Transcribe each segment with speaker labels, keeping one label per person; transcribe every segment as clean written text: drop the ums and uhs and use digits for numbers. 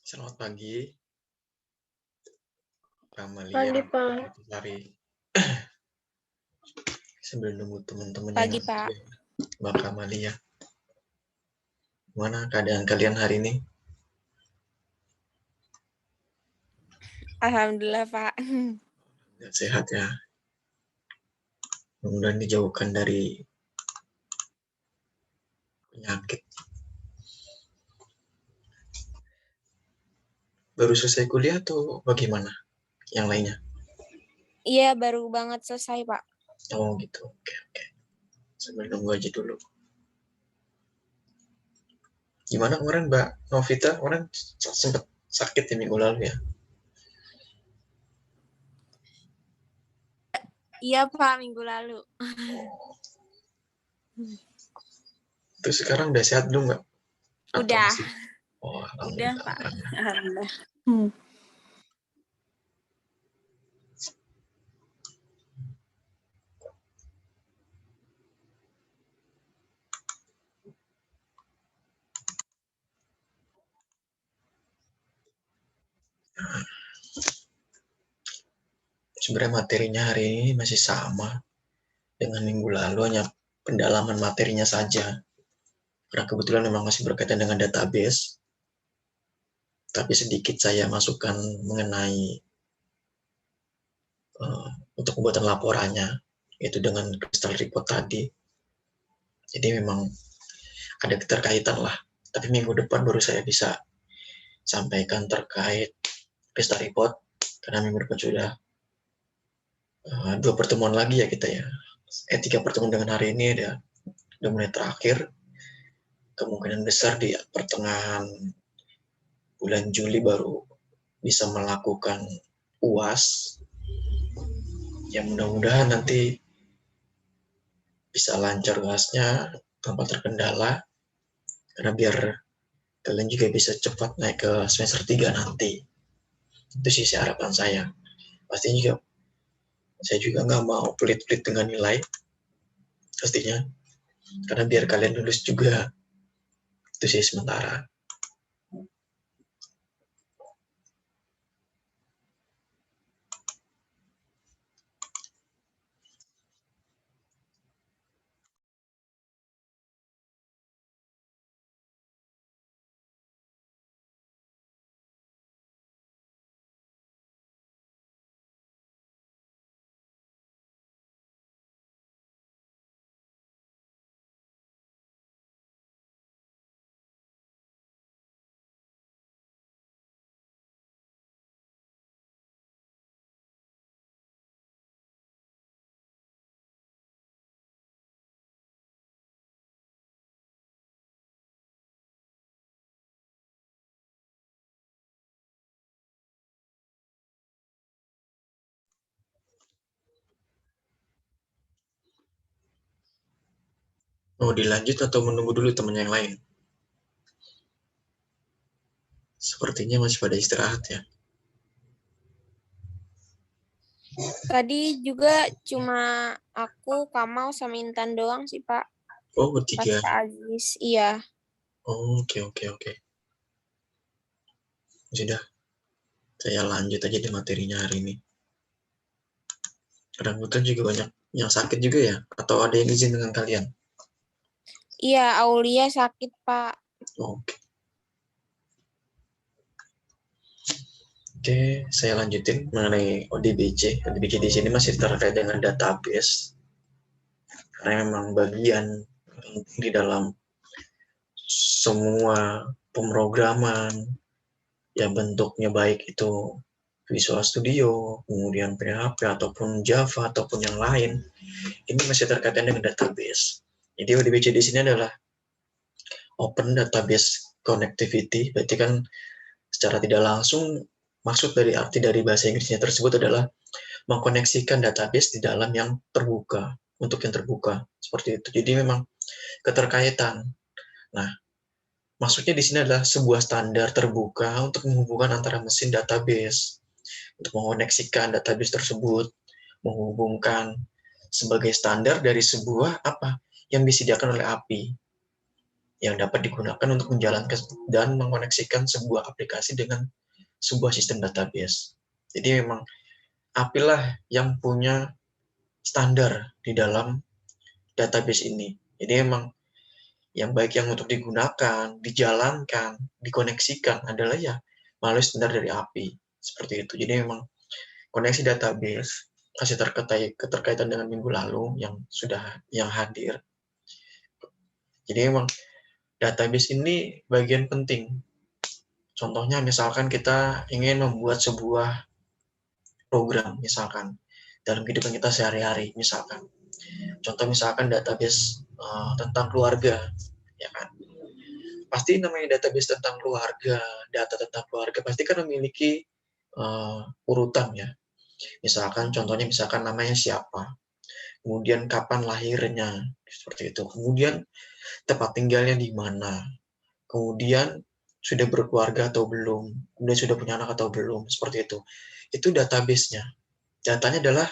Speaker 1: Selamat pagi, Kamalia,
Speaker 2: Pagi, Pak.
Speaker 1: Lari. Sambil nunggu teman-teman yang
Speaker 3: Pagi, Pak.
Speaker 1: Mbak Kamalia. Gimana keadaan kalian hari ini?
Speaker 3: Alhamdulillah, Pak.
Speaker 1: Sehat ya. Mudah-mudahan dijauhkan dari penyakit. Baru selesai kuliah atau bagaimana? Yang lainnya?
Speaker 3: Iya, baru banget selesai, Pak.
Speaker 1: Oh gitu, oke. Sambil nunggu aja dulu. Gimana kemarin Mbak Novita? Kemarin sempat sakit ya minggu lalu ya?
Speaker 3: Iya, Pak, minggu lalu.
Speaker 1: Terus sekarang udah sehat belum Mbak? Atau
Speaker 3: Udah.
Speaker 1: masih? Oh,
Speaker 3: Udah, Pak. Alhamdulillah.
Speaker 1: Sebenarnya materinya hari ini masih sama dengan minggu lalu, hanya pendalaman materinya saja. Karena kebetulan memang masih berkaitan dengan database, tapi sedikit saya masukkan mengenai untuk pembuatan laporannya, yaitu dengan crystal report tadi. Jadi memang ada keterkaitan lah. Tapi minggu depan baru saya bisa sampaikan terkait crystal report, karena minggu depan sudah 2 pertemuan lagi ya kita ya. 3 pertemuan dengan hari ini udah mulai terakhir. Kemungkinan besar di pertengahan bulan Juli baru bisa melakukan UAS. Ya mudah-mudahan nanti bisa lancar UASnya tanpa terkendala, karena biar kalian juga bisa cepat naik ke semester 3 nanti. Itu sih harapan saya. Pastinya juga saya juga nggak mau pelit-pelit dengan nilai pastinya, karena biar kalian lulus juga. Itu sih sementara. Mau dilanjut atau menunggu dulu teman yang lain? Sepertinya masih pada istirahat ya.
Speaker 3: Tadi juga cuma aku, Kamal, sama Intan doang sih, Pak.
Speaker 1: Oh,
Speaker 3: Pas
Speaker 1: bertiga.
Speaker 3: Kak Aziz. Iya.
Speaker 1: Oh, oke. Sudah, saya lanjut aja di materinya hari ini. Rambutan juga banyak yang sakit juga ya? Atau ada yang izin dengan kalian?
Speaker 3: Iya, Aulia sakit, Pak.
Speaker 1: Oke. Oke, saya lanjutin mengenai ODBC. ODBC di sini masih terkait dengan database, karena memang bagian penting di dalam semua pemrograman yang bentuknya baik itu Visual Studio, kemudian PHP ataupun Java ataupun yang lain, ini masih terkait dengan database. Jadi ODBC di sini adalah Open Database Connectivity, berarti kan secara tidak langsung maksud dari arti dari bahasa Inggrisnya tersebut adalah mengkoneksikan database di dalam yang terbuka, untuk yang terbuka, seperti itu. Jadi memang keterkaitan. Nah, maksudnya di sini adalah sebuah standar terbuka untuk menghubungkan antara mesin database, untuk mengoneksikan database tersebut, menghubungkan sebagai standar dari sebuah apa yang disediakan oleh API. yang dapat digunakan untuk menjalankan dan mengoneksikan sebuah aplikasi dengan sebuah sistem database. Jadi memang API-lah yang punya standar di dalam database ini. Jadi memang yang baik yang untuk digunakan, dijalankan, dikoneksikan adalah ya melalui standar dari API. Seperti itu. Jadi memang koneksi database masih keterkaitan dengan minggu lalu yang hadir. Jadi memang database ini bagian penting. Contohnya misalkan kita ingin membuat sebuah program misalkan dalam kehidupan kita sehari-hari misalkan. Contoh misalkan database tentang keluarga, ya kan. Pasti namanya database tentang keluarga, data tentang keluarga pasti kan memiliki urutan ya. Misalkan contohnya misalkan namanya siapa, kemudian kapan lahirnya, seperti itu. Kemudian tempat tinggalnya di mana, kemudian sudah berkeluarga atau belum, kemudian sudah punya anak atau belum, seperti itu. Itu database-nya. Datanya adalah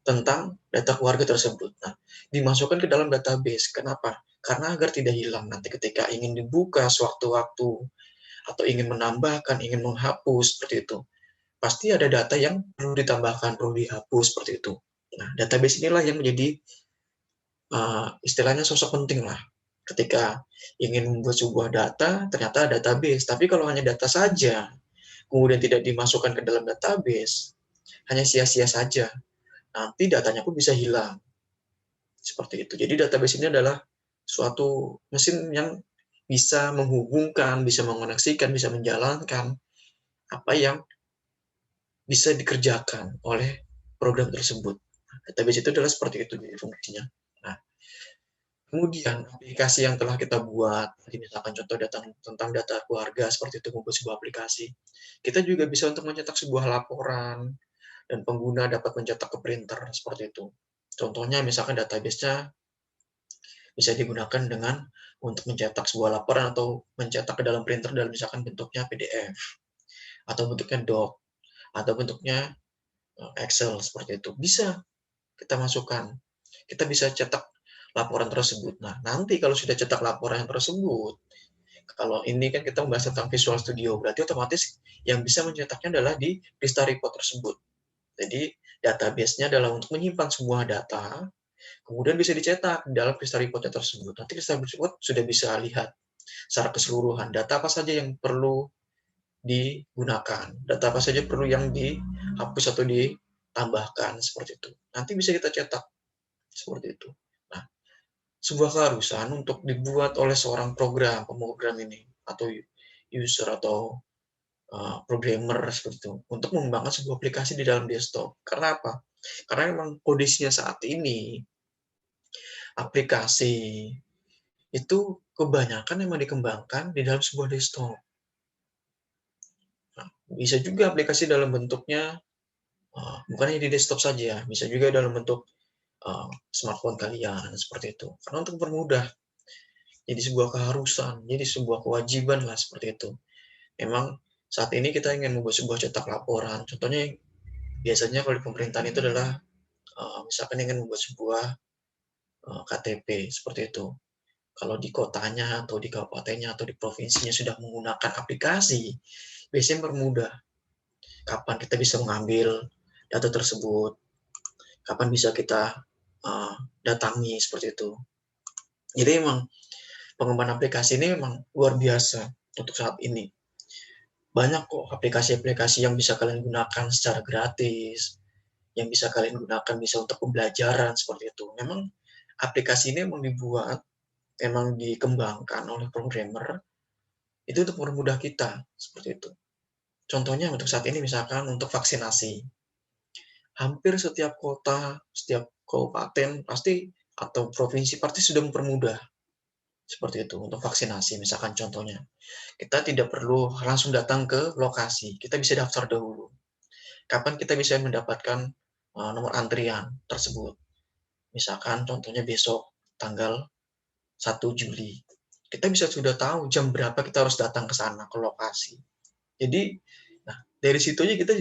Speaker 1: tentang data keluarga tersebut. Nah, dimasukkan ke dalam database. Kenapa? Karena agar tidak hilang nanti ketika ingin dibuka sewaktu-waktu atau ingin menambahkan, ingin menghapus seperti itu. Pasti ada data yang perlu ditambahkan, perlu dihapus seperti itu. Nah, database inilah yang menjadi istilahnya sosok penting lah. Ketika ingin membuat sebuah data, ternyata database. Tapi kalau hanya data saja, kemudian tidak dimasukkan ke dalam database, hanya sia-sia saja. Nanti datanya pun bisa hilang. Seperti itu. Jadi database ini adalah suatu mesin yang bisa menghubungkan, bisa mengoneksikan, bisa menjalankan apa yang bisa dikerjakan oleh program tersebut. Database itu adalah seperti itu fungsinya. Nah, kemudian aplikasi yang telah kita buat, misalkan contoh tentang data keluarga seperti itu, membuat sebuah aplikasi. Kita juga bisa untuk mencetak sebuah laporan dan pengguna dapat mencetak ke printer seperti itu. Contohnya misalkan database-nya bisa digunakan dengan untuk mencetak sebuah laporan atau mencetak ke dalam printer dalam misalkan bentuknya PDF atau bentuknya doc atau bentuknya Excel seperti itu. Bisa kita masukkan. Kita bisa cetak laporan tersebut. Nah, nanti kalau sudah cetak laporan tersebut, kalau ini kan kita membahas tentang Visual Studio, berarti otomatis yang bisa mencetaknya adalah di Vista Report tersebut. Jadi, database-nya adalah untuk menyimpan sebuah data, kemudian bisa dicetak di dalam Vista Report tersebut. Nanti Vista Report sudah bisa lihat secara keseluruhan data apa saja yang perlu digunakan, data apa saja perlu yang dihapus atau ditambahkan seperti itu. Nanti bisa kita cetak seperti itu. Nah, sebuah keharusan untuk dibuat oleh seorang pemrogram ini atau user atau programmer seperti itu untuk mengembangkan sebuah aplikasi di dalam desktop. Karena apa? Karena memang kondisinya saat ini aplikasi itu kebanyakan memang dikembangkan di dalam sebuah desktop. Nah, bisa juga aplikasi dalam bentuknya bukan hanya di desktop saja, bisa juga dalam bentuk smartphone kalian seperti itu. Karena untuk mempermudah, jadi sebuah keharusan, jadi sebuah kewajiban lah seperti itu. Memang saat ini kita ingin membuat sebuah cetak laporan. Contohnya biasanya kalau di pemerintahan itu adalah misalkan ingin membuat sebuah KTP seperti itu. Kalau di kotanya atau di kabupatennya atau di provinsinya sudah menggunakan aplikasi, biasanya mempermudah. Kapan kita bisa mengambil data tersebut, kapan bisa kita datangi seperti itu. Jadi memang pengembangan aplikasi ini memang luar biasa untuk saat ini. Banyak kok aplikasi-aplikasi yang bisa kalian gunakan secara gratis, yang bisa kalian gunakan bisa untuk pembelajaran seperti itu. Memang aplikasi ini memang dibuat, memang dikembangkan oleh programmer itu untuk mempermudah kita seperti itu. Contohnya untuk saat ini misalkan untuk vaksinasi. Hampir setiap kota, setiap kabupaten pasti atau provinsi pasti sudah mempermudah seperti itu untuk vaksinasi misalkan contohnya. Kita tidak perlu langsung datang ke lokasi, kita bisa daftar dahulu. Kapan kita bisa mendapatkan nomor antrian tersebut? Misalkan contohnya besok tanggal 1 Juli. Kita bisa sudah tahu jam berapa kita harus datang ke sana ke lokasi. Jadi nah, dari situ aja kita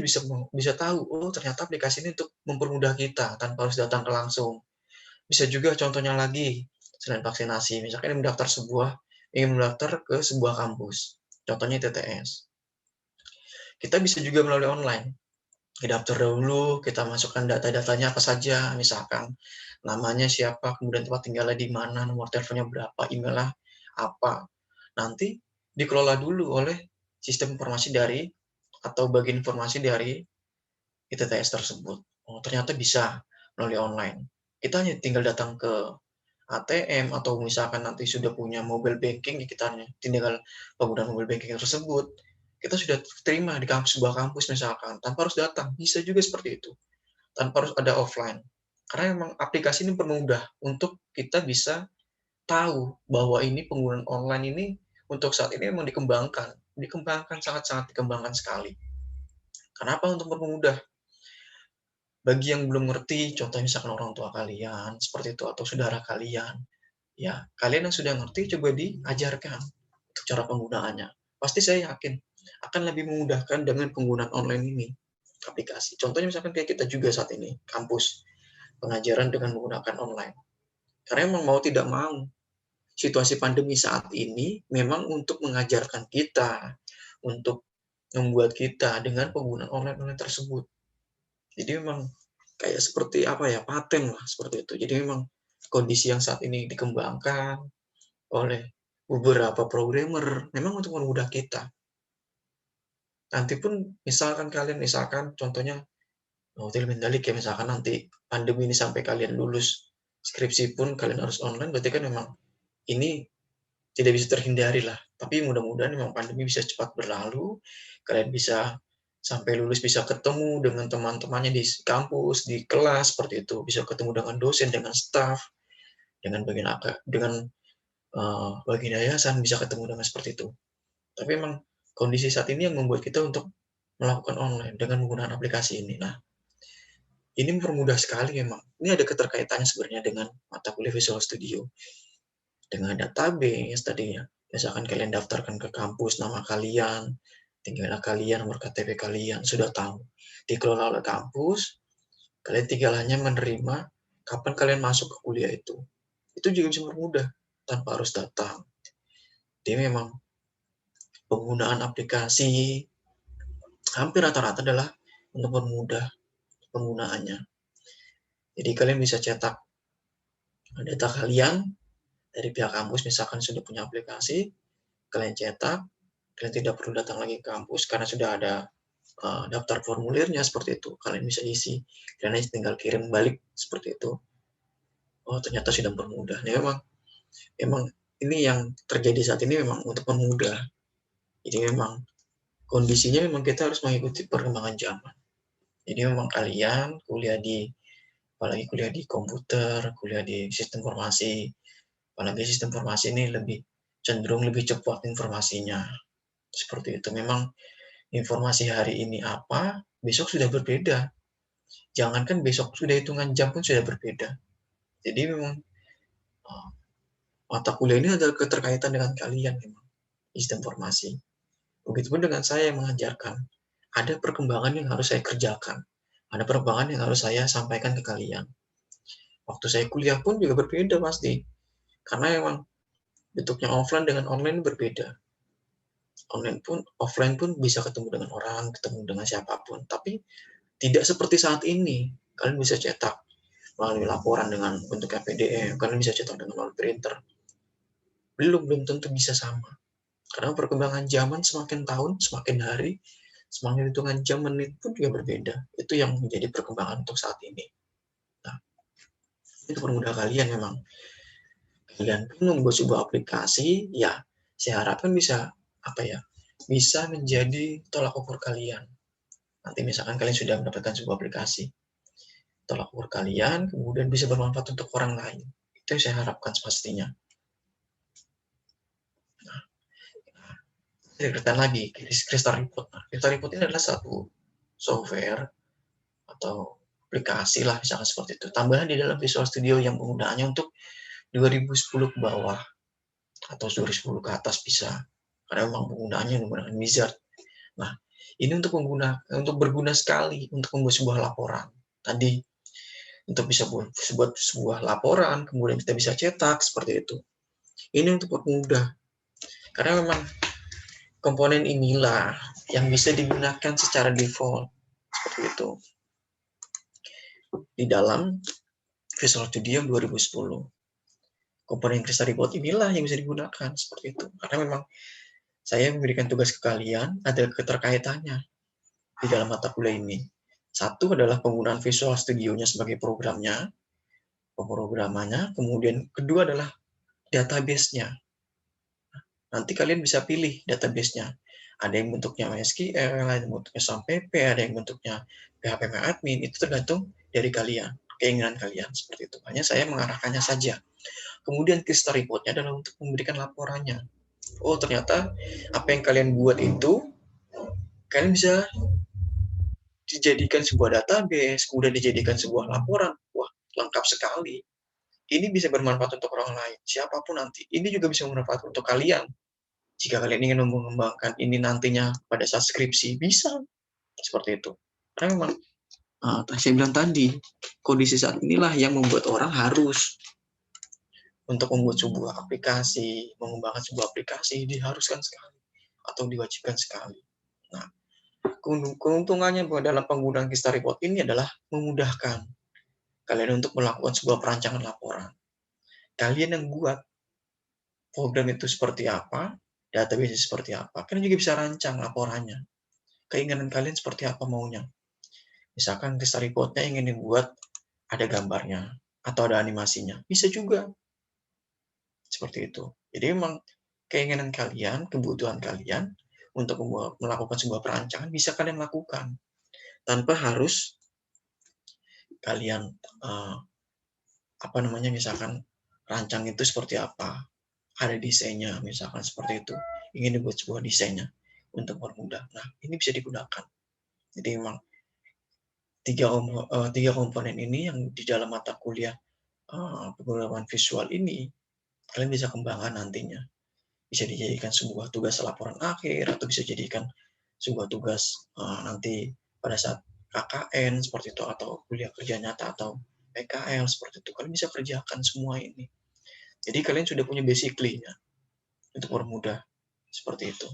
Speaker 1: bisa tahu, oh ternyata aplikasi ini untuk mempermudah kita tanpa harus datang ke langsung. Bisa juga contohnya lagi, selain vaksinasi, misalkan mendaftar sebuah ingin mendaftar ke sebuah kampus, contohnya TTS. Kita bisa juga melalui online. Kita daftar dahulu, kita masukkan data-datanya apa saja, misalkan namanya siapa, kemudian tempat tinggalnya di mana, nomor teleponnya berapa, emailnya apa. Nanti dikelola dulu oleh sistem informasi dari atau bagian informasi dari ITTS tersebut. Oh, ternyata bisa melalui online. Kita hanya tinggal datang ke ATM atau misalkan nanti sudah punya mobile banking, kita tinggal penggunaan mobile banking tersebut. Kita sudah terima di sebuah kampus misalkan, tanpa harus datang. Bisa juga seperti itu, tanpa harus ada offline. Karena memang aplikasi ini mempermudah untuk kita bisa tahu bahwa ini penggunaan online ini untuk saat ini memang dikembangkan sangat-sangat dikembangkan sekali. Kenapa? Untuk mempermudah bagi yang belum ngerti, contohnya misalkan orang tua kalian seperti itu atau saudara kalian, ya kalian yang sudah ngerti coba diajarkan untuk cara penggunaannya. Pasti saya yakin akan lebih memudahkan dengan penggunaan online ini aplikasi. Contohnya misalkan kayak kita juga saat ini kampus pengajaran dengan menggunakan online. Karena memang mau tidak mau situasi pandemi saat ini memang untuk mengajarkan kita, untuk membuat kita dengan penggunaan online tersebut. Jadi memang kayak seperti apa ya, paten lah seperti itu. Jadi memang kondisi yang saat ini dikembangkan oleh beberapa programmer memang untuk memudahkan kita. Nanti pun misalkan kalian contohnya hotel Mendalik ya misalkan nanti pandemi ini sampai kalian lulus skripsi pun kalian harus online berarti kan memang ini tidak bisa terhindari lah. Tapi mudah-mudahan memang pandemi bisa cepat berlalu, kalian bisa sampai lulus bisa ketemu dengan teman-temannya di kampus, di kelas seperti itu, bisa ketemu dengan dosen, dengan staf, dengan bagian yayasan bisa ketemu dengan seperti itu. Tapi memang kondisi saat ini yang membuat kita untuk melakukan online dengan menggunakan aplikasi ini. Nah, ini mempermudah sekali memang. Ini ada keterkaitannya sebenarnya dengan mata kuliah Visual Studio. Dengan database tadinya. Misalkan kalian daftarkan ke kampus nama kalian, tinggal kalian, nomor KTP kalian, sudah tahu. Dikelola oleh kampus, kalian tinggal hanya menerima kapan kalian masuk ke kuliah itu. Itu juga bisa mempermudah tanpa harus datang. Jadi memang penggunaan aplikasi hampir rata-rata adalah untuk mempermudah penggunaannya. Jadi kalian bisa cetak data kalian dari pihak kampus, misalkan sudah punya aplikasi, kalian cetak, kalian tidak perlu datang lagi ke kampus karena sudah ada daftar formulirnya seperti itu. Kalian bisa isi, kalian tinggal kirim balik seperti itu. Oh ternyata sudah mempermudah. Nah, memang ini yang terjadi saat ini memang untuk mempermudah. Jadi memang kondisinya memang kita harus mengikuti perkembangan zaman. Jadi memang kalian apalagi kuliah di komputer, kuliah di sistem informasi, apalagi sistem informasi ini cenderung lebih cepat informasinya. Seperti itu. Memang informasi hari ini apa, besok sudah berbeda. Jangankan besok, sudah hitungan jam pun sudah berbeda. Jadi memang mata kuliah ini ada keterkaitan dengan kalian memang, sistem informasi. Begitupun dengan saya yang mengajarkan. Ada perkembangan yang harus saya kerjakan. Ada perkembangan yang harus saya sampaikan ke kalian. Waktu saya kuliah pun juga berbeda pasti. Karena memang bentuknya offline dengan online berbeda. Offline pun bisa ketemu dengan orang, ketemu dengan siapapun. Tapi tidak seperti saat ini. Kalian bisa cetak melalui laporan dengan bentuk PDF, kalian bisa cetak dengan melalui printer. Belum tentu bisa sama. Karena perkembangan zaman semakin tahun, semakin hari, semakin hitungan jam menit pun juga berbeda. Itu yang menjadi perkembangan untuk saat ini. Nah, itu permudah kalian memang. Kalian pun membuat sebuah aplikasi, ya saya harapkan bisa menjadi tolak ukur kalian. Nanti misalkan kalian sudah mendapatkan sebuah aplikasi, tolak ukur kalian, kemudian bisa bermanfaat untuk orang lain. Itu yang saya harapkan pastinya. Nah, cerita lagi, Crystal Report. Nah, Crystal Report ini adalah satu software atau aplikasi lah, misalkan seperti itu. Tambahan di dalam Visual Studio yang penggunaannya untuk 2010 ke bawah atau 2010 ke atas bisa. Karena memang penggunaannya menggunakan Wizard. Nah, ini untuk berguna sekali untuk membuat sebuah laporan. Tadi untuk bisa buat sebuah laporan, kemudian kita bisa cetak seperti itu. Ini untuk mempermudah Karena memang komponen inilah yang bisa digunakan secara default seperti itu di dalam Visual Studio 2010. Komponen Crystal Report inilah yang bisa digunakan seperti itu. Karena memang saya memberikan tugas ke kalian, ada keterkaitannya di dalam mata kuliah ini. Satu adalah penggunaan Visual Studio-nya sebagai programnya, pemrogramannya, kemudian kedua adalah database-nya. Nanti kalian bisa pilih database-nya. Ada yang bentuknya MySQL, ada yang bentuknya SAMPP, ada yang bentuknya PHP-admin, itu tergantung dari kalian, keinginan kalian seperti itu. Hanya saya mengarahkannya saja. Kemudian Crystal Report-nya adalah untuk memberikan laporannya. Oh, ternyata apa yang kalian buat itu, kalian bisa dijadikan sebuah database, kemudian dijadikan sebuah laporan. Wah, lengkap sekali. Ini bisa bermanfaat untuk orang lain, siapapun nanti. Ini juga bisa bermanfaat untuk kalian. Jika kalian ingin mengembangkan ini nantinya pada saat skripsi, bisa. Seperti itu. Karena memang, saya bilang tadi, kondisi saat inilah yang membuat orang harus untuk membuat sebuah aplikasi, mengembangkan sebuah aplikasi, diharuskan sekali. Atau diwajibkan sekali. Nah, keuntungannya dalam penggunaan Crystal Report ini adalah memudahkan kalian untuk melakukan sebuah perancangan laporan. Kalian yang buat program itu seperti apa, database seperti apa, kalian juga bisa rancang laporannya. Keinginan kalian seperti apa maunya. Misalkan Crystal Report-nya ingin dibuat ada gambarnya atau ada animasinya, bisa juga seperti itu. Jadi memang keinginan kalian, kebutuhan kalian untuk melakukan sebuah perancangan bisa kalian lakukan tanpa harus kalian misalkan rancang itu seperti apa, ada desainnya misalkan seperti itu, ingin dibuat sebuah desainnya untuk mempermudah. Nah, ini bisa digunakan. Jadi memang tiga komponen ini yang di dalam mata kuliah penggunaan visual ini kalian bisa kembangkan nantinya. Bisa dijadikan sebuah tugas laporan akhir atau bisa dijadikan sebuah tugas nanti pada saat KKN seperti itu atau kuliah kerja nyata atau PKL seperti itu. Kalian bisa kerjakan semua ini. Jadi kalian sudah punya basically-nya untuk mempermudah seperti itu.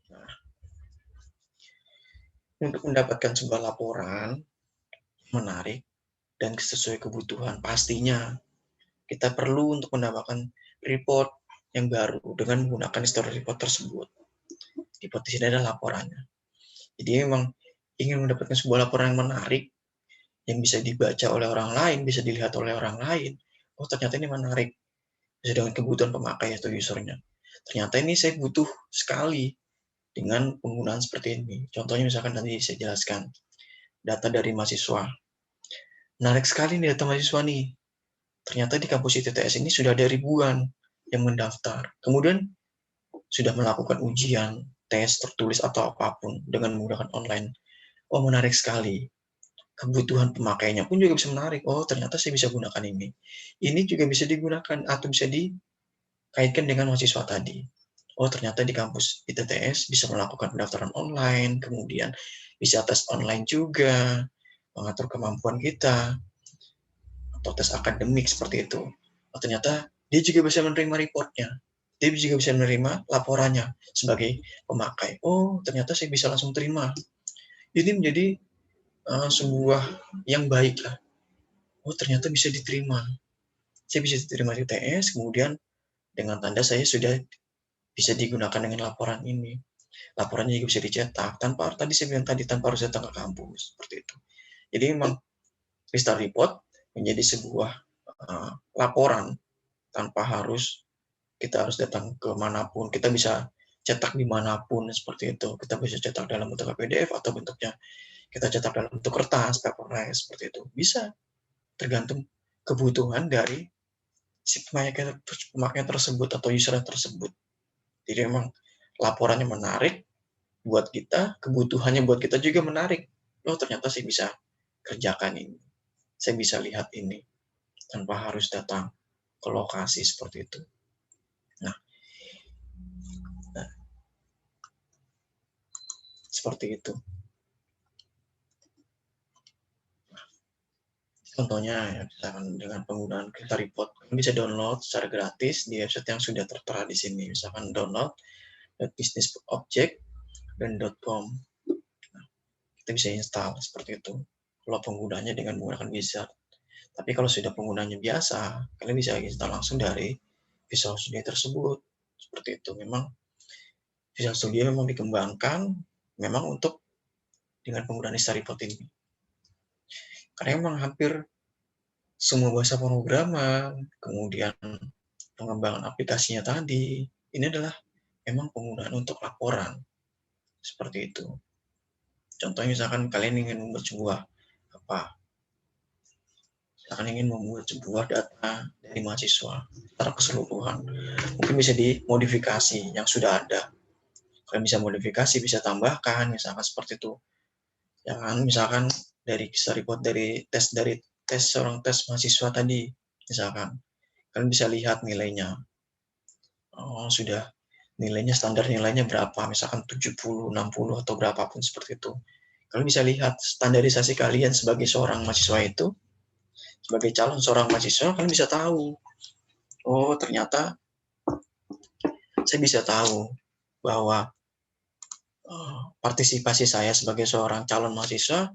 Speaker 1: Nah, untuk mendapatkan sebuah laporan menarik dan sesuai kebutuhan, pastinya kita perlu untuk mendapatkan report yang baru dengan menggunakan history report tersebut. Report di sini adalah laporannya. Jadi memang ingin mendapatkan sebuah laporan yang menarik, yang bisa dibaca oleh orang lain, bisa dilihat oleh orang lain. Oh, ternyata ini menarik. Sesuai dengan kebutuhan pemakai atau usernya. Ternyata ini saya butuh sekali dengan penggunaan seperti ini. Contohnya misalkan tadi saya jelaskan, data dari mahasiswa. Menarik sekali nih data mahasiswa nih. Ternyata di kampus ITTS ini sudah ada ribuan yang mendaftar. Kemudian sudah melakukan ujian, tes tertulis atau apapun dengan menggunakan online. Oh, menarik sekali. Kebutuhan pemakainya pun juga bisa menarik. Oh, ternyata saya bisa gunakan ini. Ini juga bisa digunakan atau bisa dikaitkan dengan mahasiswa tadi. Oh, ternyata di kampus ITTS bisa melakukan pendaftaran online, kemudian bisa tes online juga, mengatur kemampuan kita, atau tes akademik seperti itu. Oh, ternyata dia juga bisa menerima reportnya. Dia juga bisa menerima laporannya sebagai pemakai. Oh, ternyata saya bisa langsung terima. Ini menjadi sebuah yang baik lah. Oh, ternyata bisa diterima. Saya bisa diterima di TS, kemudian dengan tanda saya sudah bisa digunakan dengan laporan ini. Laporannya juga bisa dicetak tanpa tadi saya bilang tadi tanpa harus datang ke kampus seperti itu. Jadi memang Crystal Report menjadi sebuah laporan tanpa harus kita harus datang ke manapun. Kita bisa cetak dimanapun seperti itu. Kita bisa cetak dalam bentuk PDF atau bentuknya kita cetak dalam bentuk kertas, paperless seperti itu. Bisa tergantung kebutuhan dari si pemakaian tersebut atau user tersebut. Jadi memang laporannya menarik buat kita, kebutuhannya buat kita juga menarik. Oh, ternyata saya bisa kerjakan ini. Saya bisa lihat ini tanpa harus datang ke lokasi seperti itu. Nah, seperti itu. Contohnya ya, misalkan dengan penggunaan Krita Report, kalian bisa download secara gratis di website yang sudah tertera di sini. Misalkan download .businessobject dan .com. Nah, kita bisa install seperti itu. Kalau penggunanya dengan menggunakan Wizard. Tapi kalau sudah penggunanya biasa, kalian bisa install langsung dari Visual Studio tersebut. Seperti itu. Memang Visual Studio memang dikembangkan memang untuk dengan penggunaan Report ini. Karena memang hampir semua bahasa pemrograman, kemudian pengembangan aplikasinya tadi, ini adalah memang penggunaan untuk laporan. Seperti itu. Contohnya misalkan kalian ingin membuat sebuah misalkan ingin membuat sebuah data dari mahasiswa secara keseluruhan, mungkin bisa dimodifikasi yang sudah ada. Kalian bisa modifikasi, bisa tambahkan, misalkan seperti itu. Jangan misalkan dari report dari tes seorang tes mahasiswa tadi, misalkan kalian bisa lihat nilainya. Oh, sudah nilainya standar nilainya berapa, misalkan 70, 60 atau berapapun seperti itu. Kalian bisa lihat standarisasi kalian sebagai seorang mahasiswa itu, sebagai calon seorang mahasiswa, kalian bisa tahu, oh ternyata saya bisa tahu bahwa partisipasi saya sebagai seorang calon mahasiswa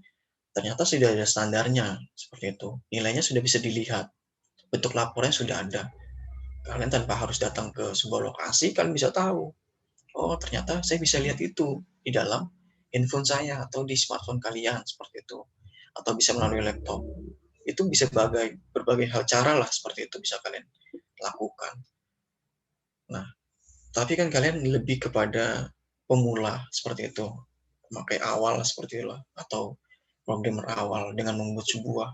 Speaker 1: ternyata sudah ada standarnya, seperti itu. Nilainya sudah bisa dilihat, bentuk laporannya sudah ada. Kalian tanpa harus datang ke sebuah lokasi, kalian bisa tahu, oh ternyata saya bisa lihat itu di dalam handphone saya atau di smartphone kalian, seperti itu. Atau bisa melalui laptop. Itu bisa berbagai hal cara lah, seperti itu bisa kalian lakukan. Nah, tapi kan kalian lebih kepada pemula, seperti itu. Memakai awal seperti itu, atau programmer awal dengan membuat sebuah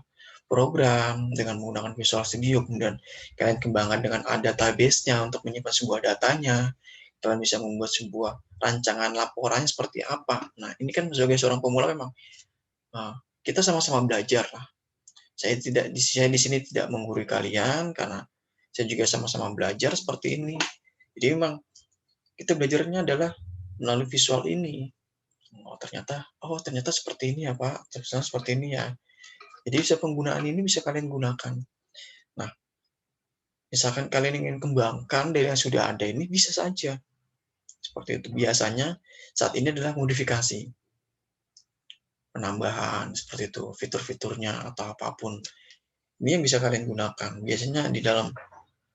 Speaker 1: program dengan menggunakan Visual Studio, kemudian kalian kembangkan dengan database-nya untuk menyimpan sebuah datanya, kalian bisa membuat sebuah rancangan laporannya seperti apa. Nah, ini kan sebagai seorang pemula memang kita sama-sama belajar lah. Saya di sini tidak menggurui kalian karena saya juga sama-sama belajar seperti ini. Jadi memang kita belajarnya adalah melalui visual ini. Oh ternyata seperti ini ya Pak, ternyata seperti ini ya. Jadi bisa penggunaan ini bisa kalian gunakan. Nah, misalkan kalian ingin kembangkan dari yang sudah ada ini, bisa saja. Seperti itu. Biasanya saat ini adalah modifikasi. Penambahan, seperti itu. Fitur-fiturnya atau apapun. Ini yang bisa kalian gunakan. Biasanya di dalam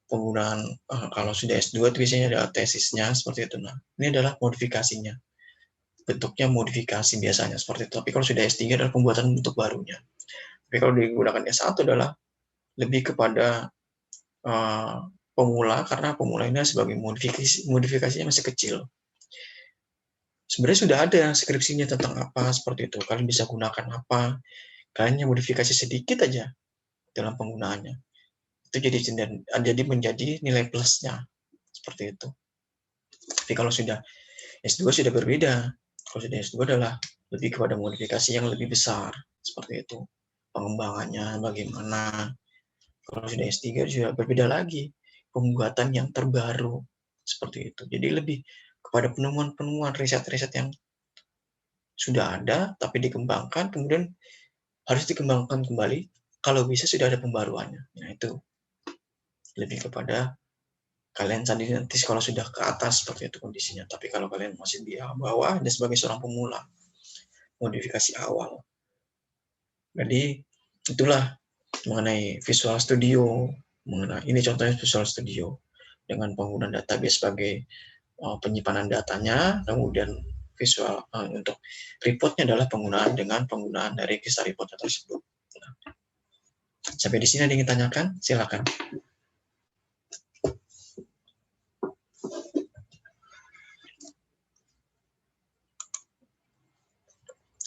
Speaker 1: penggunaan, kalau sudah S2 itu biasanya ada tesisnya, seperti itu. Nah, ini adalah modifikasinya. Bentuknya modifikasi biasanya, seperti itu. Tapi kalau sudah S3 adalah pembuatan bentuk barunya. Tapi kalau digunakan S1 adalah lebih kepada pemula, karena pemula ini sebagai modifikasinya masih kecil. Sebenarnya sudah ada skripsinya tentang apa, seperti itu. Kalian bisa gunakan apa, kalian modifikasi sedikit aja dalam penggunaannya. Itu jadi menjadi nilai plusnya, seperti itu. Tapi kalau sudah S2 sudah berbeda. Kalau sudah S2 adalah lebih kepada modifikasi yang lebih besar, seperti itu. Pengembangannya bagaimana. Kalau sudah S3 juga berbeda lagi. Pembuatan yang terbaru, seperti itu. Jadi lebih kepada penemuan-penemuan riset-riset yang sudah ada, tapi dikembangkan, kemudian harus dikembangkan kembali, kalau bisa sudah ada pembaruannya. Nah itu lebih kepada kalian sendiri nanti kalau sudah ke atas seperti itu kondisinya. Tapi kalau kalian masih di bawah dan sebagai seorang pemula, modifikasi awal. Jadi itulah mengenai Visual Studio, ini contohnya Visual Studio dengan penggunaan database sebagai penyimpanan datanya, kemudian visual untuk reportnya adalah penggunaan dari kisah reportnya tersebut. Sampai di sini ada yang ingin tanyakan? Silakan.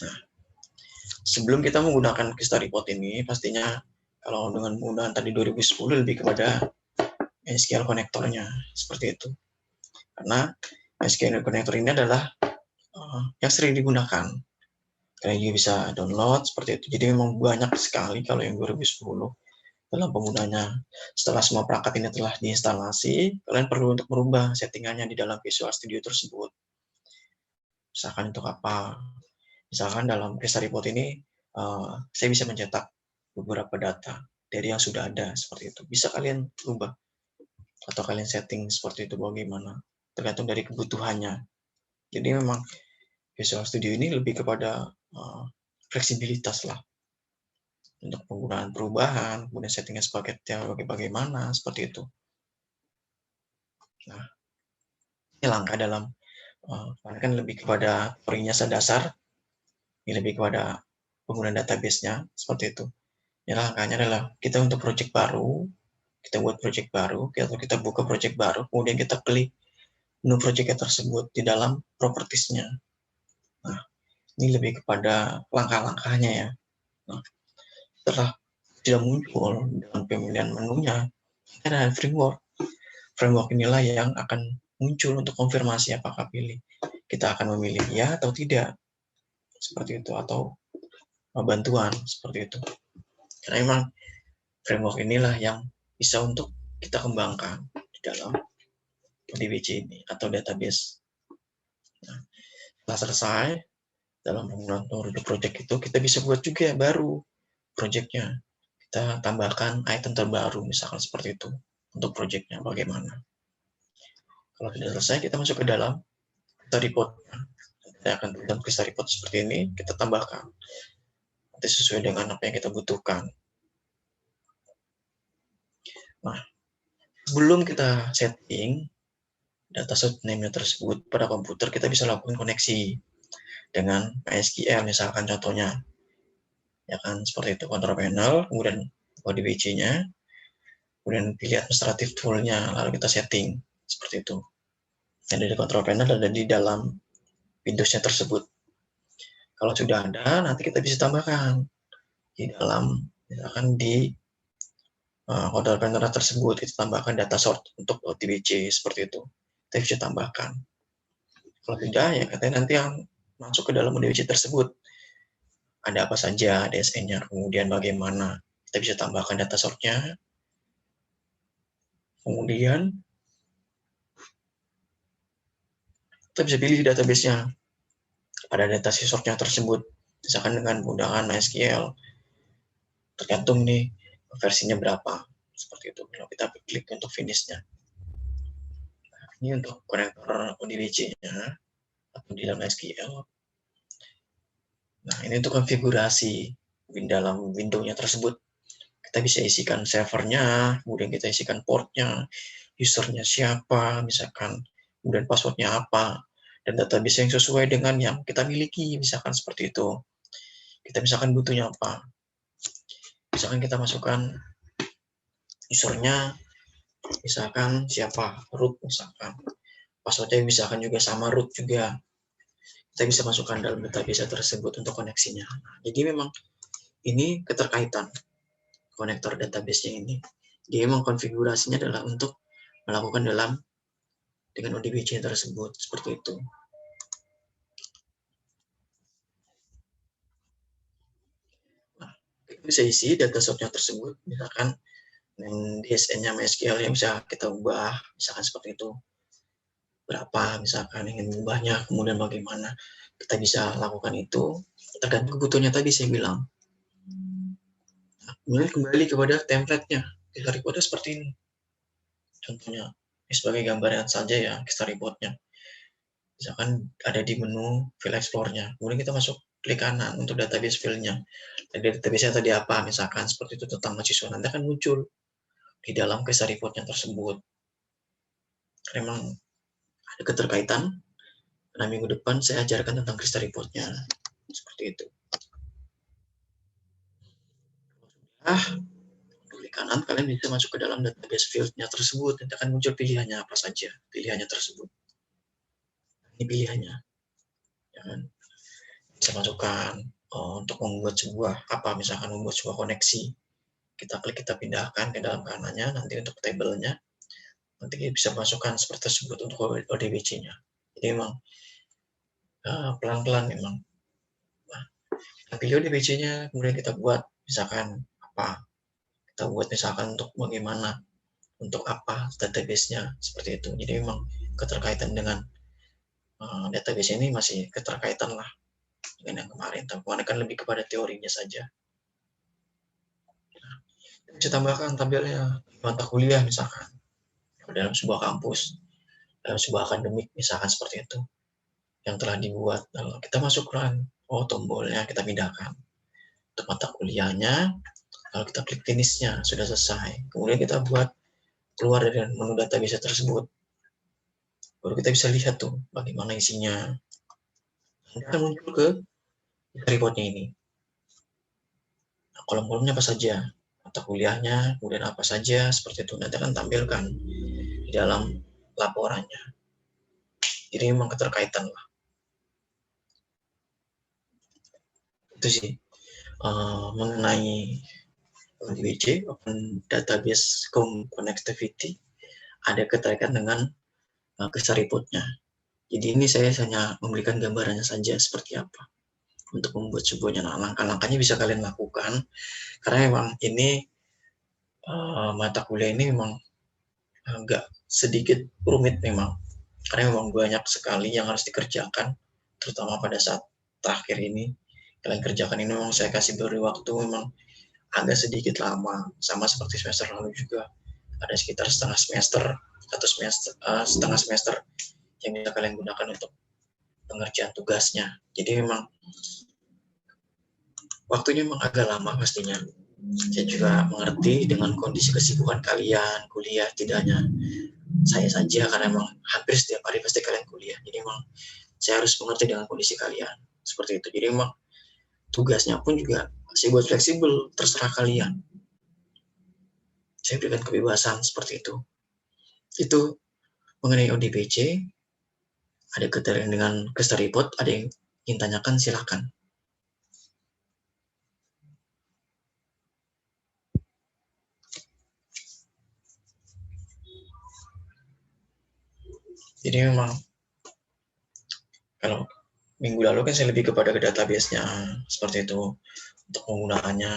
Speaker 1: Nah, sebelum kita menggunakan kisah report ini, pastinya kalau dengan penggunaan tadi 2010 lebih kepada SQL konektornya, seperti itu. Karena SQL konektor ini adalah yang sering digunakan. Kalian juga bisa download seperti itu. Jadi memang banyak sekali kalau yang 2010 dalam penggunanya. Setelah semua perangkat ini telah diinstalasi, kalian perlu untuk merubah settingannya di dalam Visual Studio tersebut. Misalkan untuk apa? Misalkan dalam Vista Report ini, saya bisa mencetak beberapa data dari yang sudah ada seperti itu. Bisa kalian ubah atau kalian setting seperti itu bagaimana, tergantung dari kebutuhannya. Jadi memang Visual Studio ini lebih kepada fleksibilitas lah untuk penggunaan perubahan, kemudian settingnya sepaketnya bagaimana, seperti itu. Nah, ini langkah dalam kan lebih kepada teorinya dasar, ini lebih kepada penggunaan database-nya, seperti itu. Ya, langkahnya adalah kita untuk project baru, kita buat project baru, kita buka project baru, kemudian kita klik menu project tersebut di dalam properties-nya. Nah, ini lebih kepada langkah-langkahnya ya. Nah, setelah tidak muncul dalam pemilihan menunya, ada framework. Framework inilah yang akan muncul untuk konfirmasi apakah kita akan memilih ya atau tidak, seperti itu, atau bantuan seperti itu. Karena memang framework inilah yang bisa untuk kita kembangkan di dalam DBC ini atau database. Nah, setelah selesai dalam penggunaan project itu, kita bisa buat juga baru projectnya. Kita tambahkan item terbaru, misalkan seperti itu, untuk projectnya bagaimana. Kalau sudah selesai, kita masuk ke dalam report. Kita akan dalam report seperti ini, kita tambahkan. Nanti sesuai dengan apa yang kita butuhkan. Nah, sebelum kita setting data source name-nya tersebut pada komputer, kita bisa lakukan koneksi dengan MySQL, misalkan contohnya. Ya kan, seperti itu, control panel, kemudian ODBC-nya, kemudian pilih administrative tool-nya, lalu kita setting, seperti itu. Yang dari control panel ada di dalam Windows-nya tersebut. Kalau sudah ada, nanti kita bisa tambahkan di dalam, misalkan di control panel tersebut, kita tambahkan data source untuk ODBC, seperti itu. Kita bisa tambahkan. Kalau tidak, ya katanya nanti yang masuk ke dalam ODBC tersebut. Ada apa saja DSN-nya, kemudian bagaimana. Kita bisa tambahkan data source-nya. Kemudian, kita bisa pilih database-nya pada data source-nya tersebut. Misalkan dengan menggunakan MySQL. Tergantung nih versinya berapa. Seperti itu. Kalau kita klik untuk finish-nya. Nah, ini untuk konektor ODBC-nya atau di dalam SQL. Nah, ini untuk konfigurasi di dalam window-nya tersebut. Kita bisa isikan servernya, kemudian kita isikan portnya, usernya siapa, misalkan, kemudian passwordnya apa, dan database yang sesuai dengan yang kita miliki, misalkan seperti itu. Kita misalkan butuhnya apa. Misalkan kita masukkan usernya, misalkan siapa, root misalkan. Passwordnya misalkan juga sama root juga. Kita bisa masukkan dalam database tersebut untuk koneksinya. Nah, jadi memang ini keterkaitan konektor database-nya ini. Jadi memang konfigurasinya adalah untuk melakukan dengan ODBC tersebut, seperti itu. Nah, kita bisa isi data source-nya tersebut, misalkan DSN-nya MySQL yang bisa kita ubah, misalkan seperti itu. Berapa, misalkan ingin mengubahnya, kemudian bagaimana kita bisa lakukan itu, tergantung kebutuhannya tadi saya bilang. Nah, kemudian kembali kepada template-nya. Kita report-nya seperti ini. Contohnya, ini sebagai gambaran saja ya, kita report-nya. Misalkan ada di menu file explore-nya. Kemudian kita masuk klik kanan untuk database file-nya. Dari database-nya tadi apa, misalkan seperti itu tentang mahasiswa, nanti akan muncul di dalam case report-nya tersebut. Memang ada keterkaitan, karena minggu depan saya ajarkan tentang case report-nya. Seperti itu. Klik kanan, kalian bisa masuk ke dalam database field-nya tersebut. Nanti akan muncul pilihannya apa saja, pilihannya tersebut. Ini pilihannya. Ya kan? Bisa masukkan untuk membuat misalkan membuat sebuah koneksi. Kita klik, kita pindahkan ke dalam kanannya, nanti untuk tabelnya, nanti kita bisa masukkan seperti tersebut untuk ODBC-nya. Jadi memang pelan-pelan memang. Nah, kita pilih ODBC-nya, kemudian kita buat misalkan apa. Kita buat misalkan untuk bagaimana, untuk apa database-nya, seperti itu. Jadi memang keterkaitan dengan database ini masih keterkaitan lah dengan yang kemarin. Tapi kan lebih kepada teorinya saja. Bisa tambahkan tabelnya mata kuliah misalkan dalam sebuah kampus, dalam sebuah akademik misalkan seperti itu yang telah dibuat. Lalu kita masukkan, oh tombolnya kita pindahkan untuk mata kuliahnya, lalu kita klik finishnya, sudah selesai. Kemudian kita buat keluar dari menu database tersebut. Baru kita bisa lihat tuh bagaimana isinya. Nanti akan muncul ke reportnya ini. Nah, kolom-kolomnya apa saja, mata kuliahnya, kemudian apa saja, seperti itu. Nanti akan tampilkan di dalam laporannya. Jadi memang keterkaitan lah. Itu sih mengenai ODBC, Open Database Connectivity, ada keterkaitan dengan kesariputnya. Jadi ini saya hanya memberikan gambarannya saja seperti apa untuk membuat sebuahnya. Nah, langkah-langkahnya bisa kalian lakukan karena memang ini mata kuliah ini memang agak sedikit rumit memang karena memang banyak sekali yang harus dikerjakan, terutama pada saat terakhir ini kalian kerjakan ini. Memang saya kasih beri waktu memang agak sedikit lama, sama seperti semester lalu juga ada sekitar setengah semester atau setengah semester yang bisa kalian gunakan untuk pengerjaan tugasnya. Jadi memang waktunya memang agak lama pastinya. Saya juga mengerti dengan kondisi kesibukan kalian kuliah, tidak hanya saya saja karena memang hampir setiap hari pasti kalian kuliah. Jadi memang saya harus mengerti dengan kondisi kalian seperti itu. Jadi memang tugasnya pun juga saya buat fleksibel, terserah kalian. Saya berikan kebebasan seperti itu. Itu mengenai ODBC. Ada keterkaitan dengan Kestaripot, ada yang ingin tanyakan silakan. Jadi memang kalau minggu lalu kan saya lebih kepada ke database-nya seperti itu untuk penggunaannya.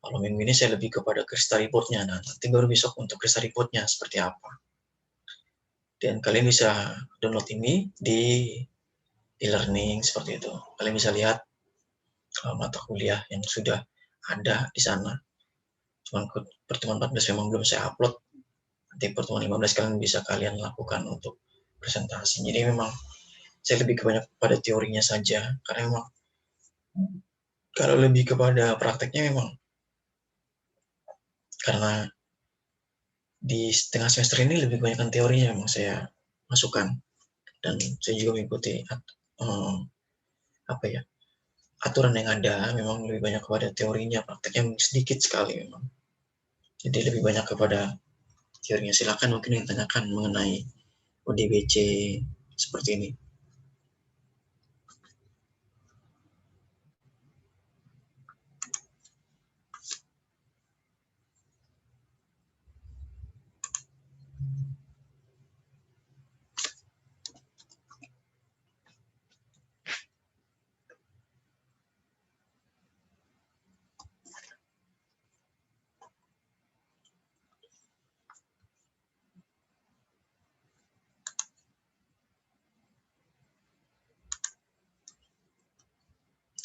Speaker 1: Kalau minggu ini saya lebih kepada Crystal Report-nya. Nah, nanti baru besok untuk Crystal Report-nya seperti apa. Dan kalian bisa download ini di e-learning seperti itu. Kalian bisa lihat mata kuliah yang sudah ada di sana. Cuman pertemuan 14 memang belum saya upload. Nanti pertemuan 15 kalian bisa kalian lakukan untuk presentasi. Jadi memang saya lebih banyak pada teorinya saja. Karena memang kalau lebih kepada prakteknya memang karena di setengah semester ini lebih banyak teorinya memang saya masukkan, dan saya juga mengikuti apa ya, aturan yang ada. Memang lebih banyak kepada teorinya, prakteknya sedikit sekali memang. Jadi lebih banyak kepada teorinya. Silakan mungkin yang tanyakan mengenai ODBC seperti ini.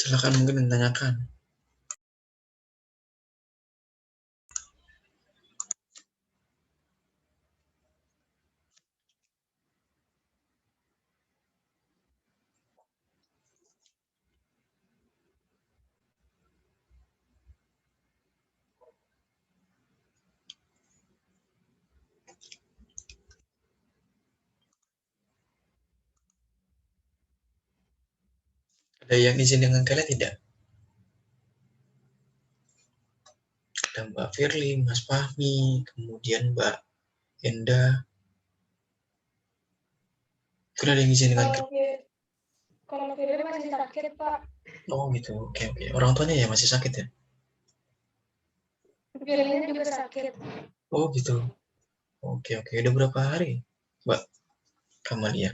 Speaker 1: Silakan mungkin yang tanyakan. Ada yang izin dengan kalian tidak? Ada Mbak Firly, Mas Fahmi, kemudian Mbak Enda. Mungkin ada yang izin dengan kalian?
Speaker 3: Kalau Firly masih sakit, Pak.
Speaker 1: Oh gitu, oke. Orang tuanya ya masih sakit ya?
Speaker 3: Firly juga sakit.
Speaker 1: Oh gitu. Oke. Udah berapa hari, Mbak Kamalia?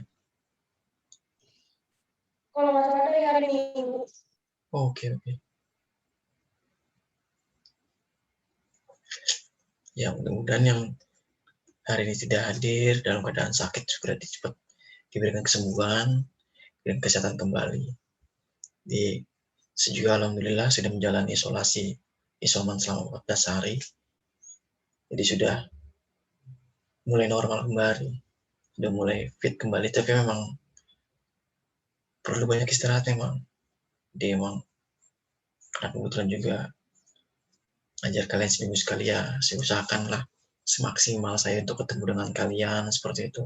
Speaker 3: Kalau nggak salah dari hari Minggu.
Speaker 1: Oke. Ya mudah-mudahan yang hari ini tidak hadir dalam keadaan sakit segera cepat diberikan kesembuhan dan kesehatan kembali. Saya juga alhamdulillah sudah menjalani isolasi isoman selama 14 hari. Jadi sudah mulai normal kembali, sudah mulai fit kembali, tapi memang perlu banyak istirahat memang. Dia memang karena kebetulan juga ajar kalian seminggu sekali ya, saya usahakan lah semaksimal saya untuk ketemu dengan kalian seperti itu.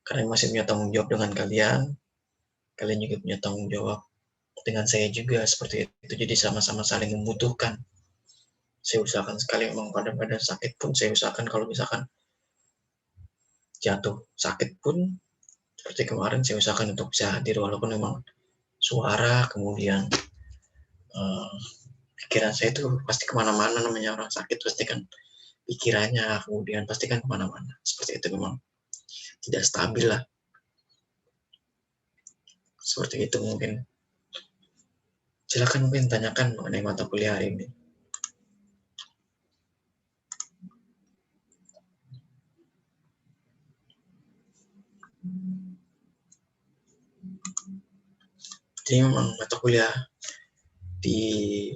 Speaker 1: Karena masih punya tanggung jawab dengan kalian, kalian juga punya tanggung jawab dengan saya juga seperti itu. Jadi sama-sama saling membutuhkan. Saya usahakan sekali memang pada sakit pun saya usahakan kalau misalkan jatuh sakit pun seperti kemarin saya usahakan untuk bisa hadir walaupun memang suara kemudian uh, pikiran saya itu pasti kemana-mana, namanya orang sakit pasti kan pikirannya kemudian pasti kan kemana-mana seperti itu, memang tidak stabil lah seperti itu. Mungkin silakan mungkin tanyakan mengenai mata kuliah hari ini. Jadi memang mata kuliah di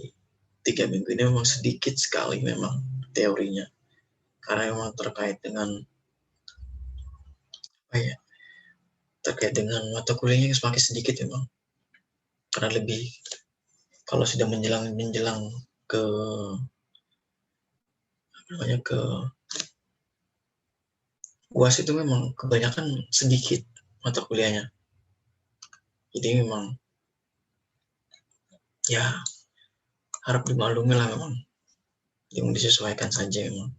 Speaker 1: 3 minggu ini memang sedikit sekali memang teorinya, karena memang terkait dengan apa ya, terkait dengan mata kuliahnya semakin sedikit memang, karena lebih kalau sudah menjelang ke namanya ke UAS itu memang kebanyakan sedikit mata kuliahnya. Jadi memang ya harap dimaklumi lah memang, yang disesuaikan saja memang.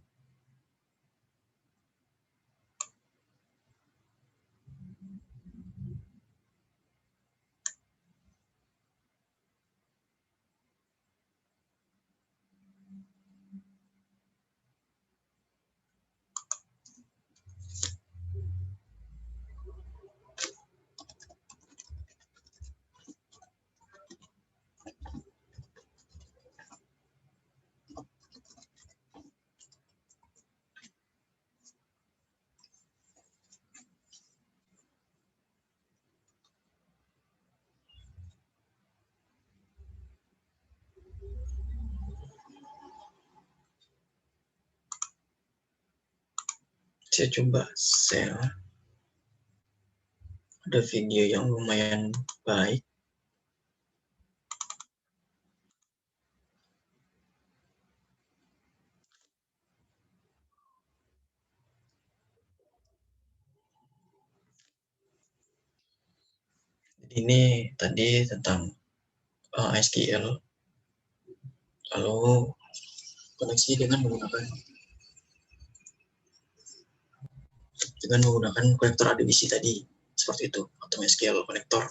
Speaker 1: Saya coba share, ada video yang lumayan baik. Ini tadi tentang SQL, lalu koneksi dengan menggunakan konektor ADBC tadi, seperti itu, atau SQL konektor.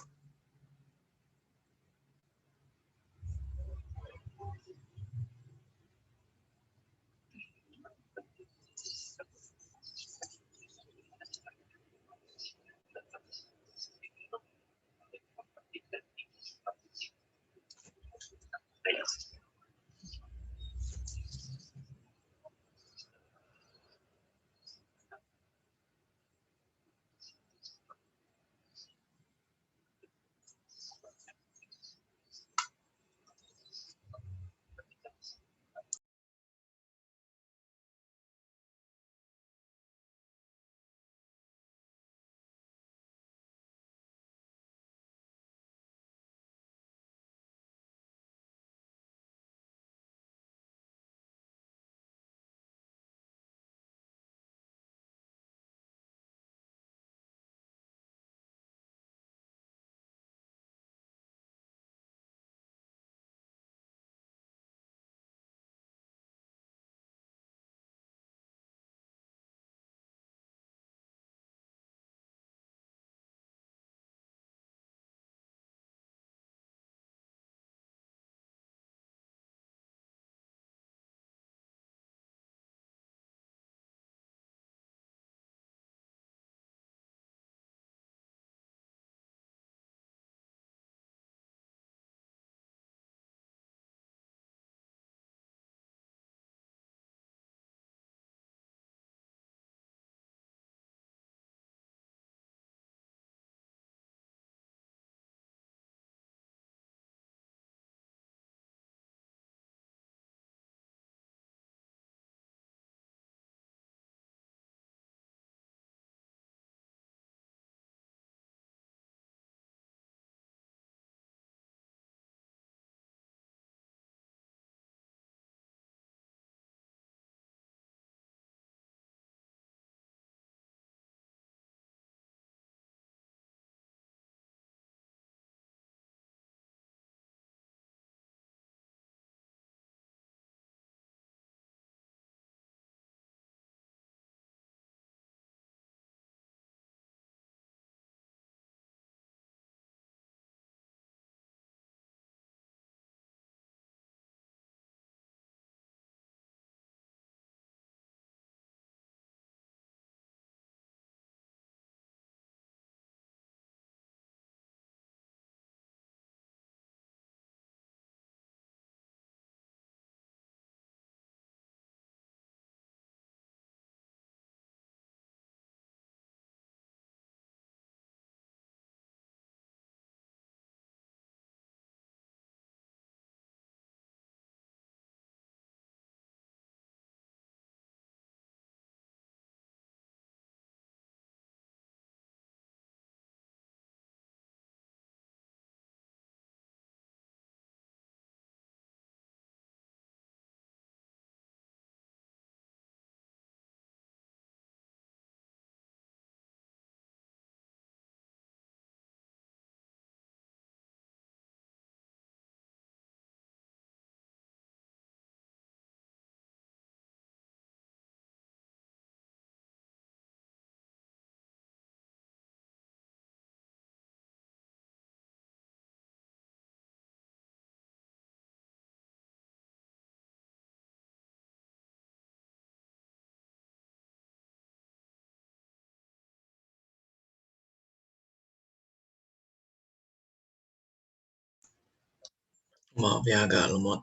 Speaker 1: Maaf ya agak lemot,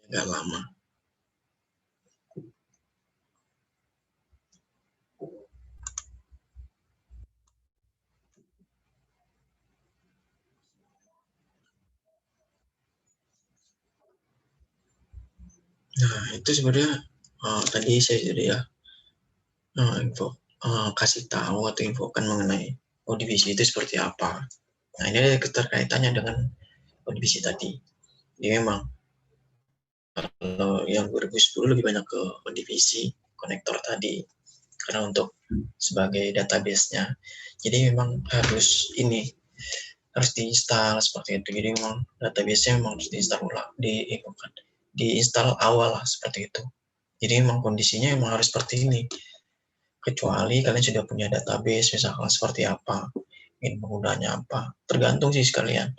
Speaker 1: agak lama. Nah, itu sebenarnya tadi saya sudah ya kasih tahu atau infokan mengenai ODBC itu seperti apa. Nah, ini ada keterkaitannya dengan ODBC tadi. Jadi memang kalau yang 2010 lebih banyak ke ODBC, konektor tadi. Karena untuk sebagai database-nya, jadi memang harus diinstal seperti itu. Jadi memang database-nya memang harus diinstal ulang, diinstal awal lah seperti itu. Jadi memang kondisinya memang harus seperti ini. Kecuali kalian sudah punya database misalkan seperti apa, ingin penggunanya apa, tergantung sih sekalian.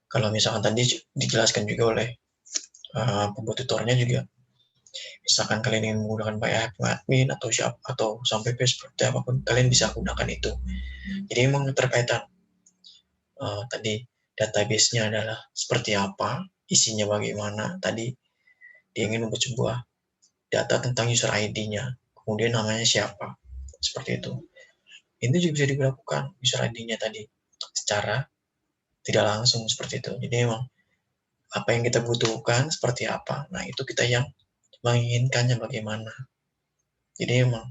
Speaker 1: Kalau misalkan tadi dijelaskan juga oleh pembuat tutornya juga, misalkan kalian ingin menggunakan admin atau sampai seperti apapun, kalian bisa gunakan itu. Jadi memang terkaitan tadi database-nya adalah seperti apa, isinya bagaimana, tadi dia ingin membuat sebuah data tentang user ID-nya, kemudian namanya siapa, seperti itu. Itu juga bisa dilakukan user ID-nya tadi secara tidak langsung seperti itu. Jadi memang apa yang kita butuhkan seperti apa, nah itu kita yang menginginkannya bagaimana. Jadi memang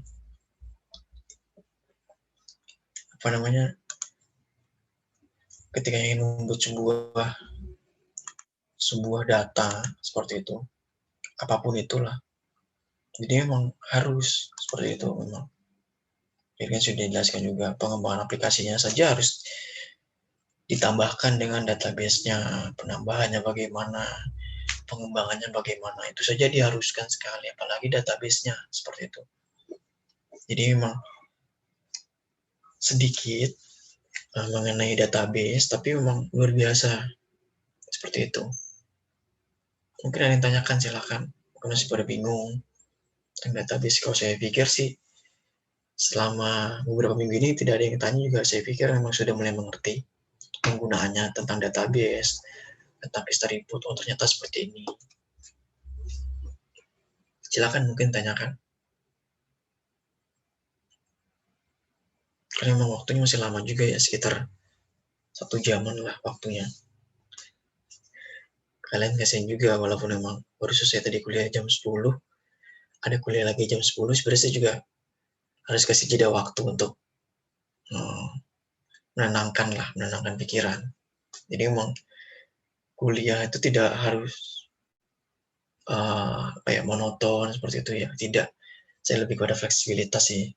Speaker 1: apa namanya, ketika ingin membuat sebuah data seperti itu, apapun itulah, jadi memang harus seperti itu memang. Jadi kan sudah dijelaskan juga, pengembangan aplikasinya saja harus ditambahkan dengan database-nya, penambahannya bagaimana, pengembangannya bagaimana, itu saja diharuskan sekali, apalagi database-nya seperti itu. Jadi memang sedikit mengenai database, tapi memang luar biasa seperti itu. Mungkin ada yang tanyakan, silakan. Mungkin masih pada bingung tentang database. Kalau saya pikir sih selama beberapa minggu ini tidak ada yang tanya juga. Saya pikir memang sudah mulai mengerti penggunaannya tentang database, tentang history input. Oh ternyata seperti ini. Silakan mungkin tanyakan. Karena memang waktunya masih lama juga ya, sekitar 1 jaman lah waktunya. Kalian kasihan juga walaupun memang baru selesai tadi kuliah jam 10, ada kuliah lagi jam 10, sebenarnya saya juga harus kasih jeda waktu untuk menenangkan pikiran. Jadi memang kuliah itu tidak harus kayak monoton seperti itu ya, tidak. Saya lebih pada fleksibilitas sih.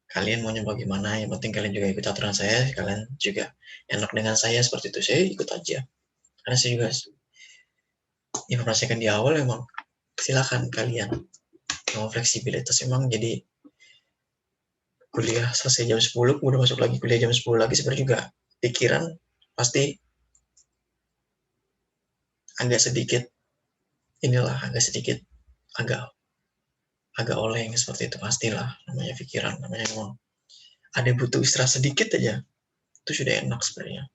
Speaker 1: Kalian maunya bagaimana, yang penting kalian juga ikut aturan saya, kalian juga enak dengan saya seperti itu, saya ikut aja. Karena saya juga informasikan di awal, memang silakan kalian mau fleksibilitas. Memang jadi kuliah selesai jam 10, kemudian masuk lagi kuliah jam 10 lagi, sebenarnya juga pikiran pasti agak sedikit agak agak oleng seperti itu, pastilah. Namanya pikiran, namanya memang ada butuh istirahat sedikit aja, itu sudah enak sebenarnya.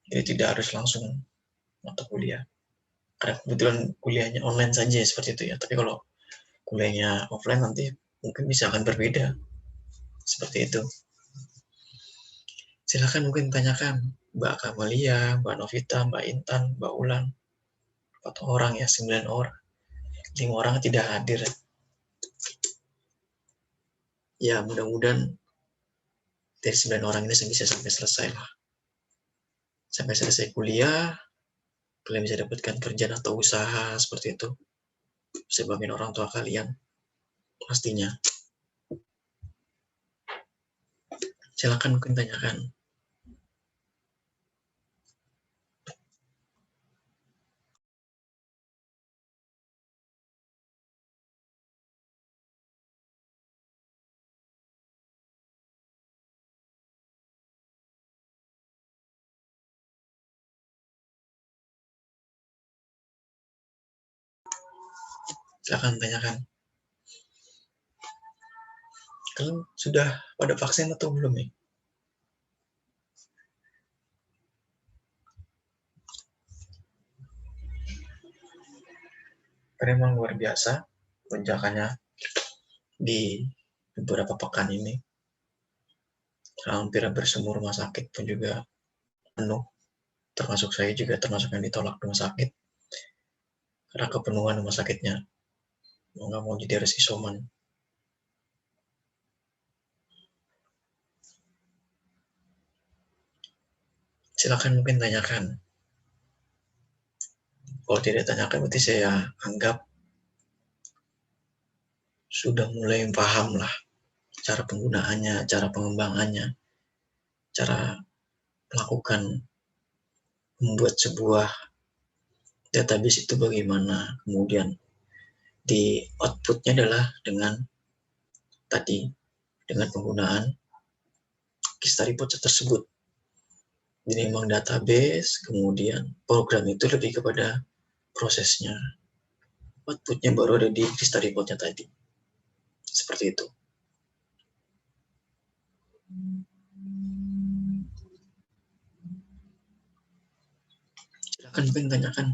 Speaker 1: Jadi tidak harus langsung mata kuliah, karena kebetulan kuliahnya online saja seperti itu ya. Tapi kalau kuliahnya offline nanti mungkin bisa akan berbeda seperti itu. Silakan mungkin tanyakan Mbak Kamalia, Mbak Novita, Mbak Intan, Mbak Ulan. 4 orang ya, 9 orang, 5 orang tidak hadir. Ya mudah-mudahan dari 9 orang ini bisa sampai selesai lah, sampai selesai kuliah. Kalian bisa dapatkan kerjaan atau usaha seperti itu, bisa bantuin orang tua kalian pastinya. Silakan mungkin tanyakan. Silakan tanyakan. Kalian sudah pada vaksin atau belum nih? Karena memang luar biasa lonjakannya di beberapa pekan ini. Hampir semua rumah sakit pun juga penuh, termasuk saya juga termasuk yang ditolak rumah sakit karena kepenuhan rumah sakitnya, mau nggak mau jadi harus isoman. Silakan mungkin tanyakan. Kalau tidak tanyakan berarti saya anggap sudah mulai paham lah cara penggunaannya, cara pengembangannya, cara melakukan membuat sebuah database itu bagaimana, kemudian di outputnya adalah dengan tadi, dengan penggunaan Kista report tersebut. Jadi memang database, kemudian program itu lebih kepada prosesnya. Outputnya baru ada di Kista report-nya tadi. Seperti itu. Silakan mungkin tanyakan.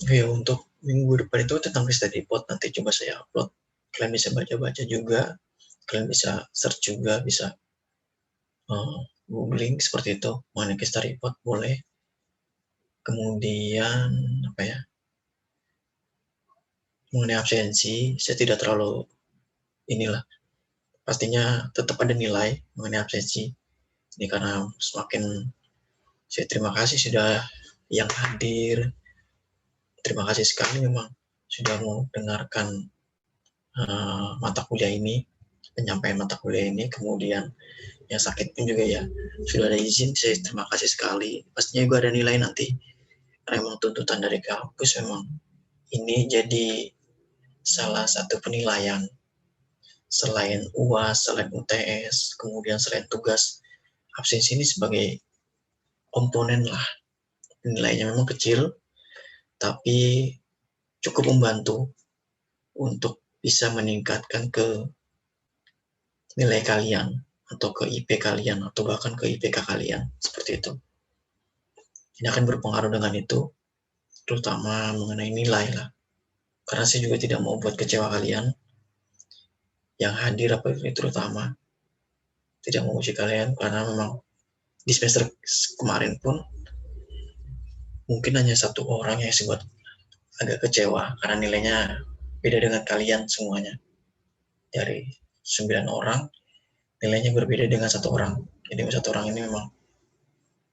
Speaker 1: Ya, untuk minggu depan itu tentang Kista report nanti coba saya upload. Kalian bisa baca-baca juga, kalian bisa search juga, bisa googling seperti itu mengenai Kista report boleh. Kemudian apa ya? Mengenai absensi, saya tidak terlalu inilah. Pastinya tetap ada nilai mengenai absensi. Ini karena semakin saya terima kasih sudah yang hadir. Terima kasih sekali memang sudah mau dengarkan mata kuliah ini, penyampaian mata kuliah ini. Kemudian yang sakit pun juga ya sudah ada izin, saya terima kasih sekali. Pastinya juga ada nilai nanti. Karena memang tuntutan dari kampus memang ini jadi salah satu penilaian selain UAS, selain UTS, kemudian selain tugas, absensi ini sebagai komponen lah. Nilainya memang kecil, tapi cukup membantu untuk bisa meningkatkan ke nilai kalian, atau ke IP kalian, atau bahkan ke IPK kalian, seperti itu. Ini akan berpengaruh dengan itu, terutama mengenai nilai lah. Karena saya juga tidak mau buat kecewa kalian, yang hadir apa ini terutama, tidak mau uji kalian, karena memang di semester kemarin pun mungkin hanya satu orang yang sebut agak kecewa karena nilainya beda dengan kalian semuanya. Dari 9 orang, nilainya berbeda dengan satu orang. Jadi satu orang ini memang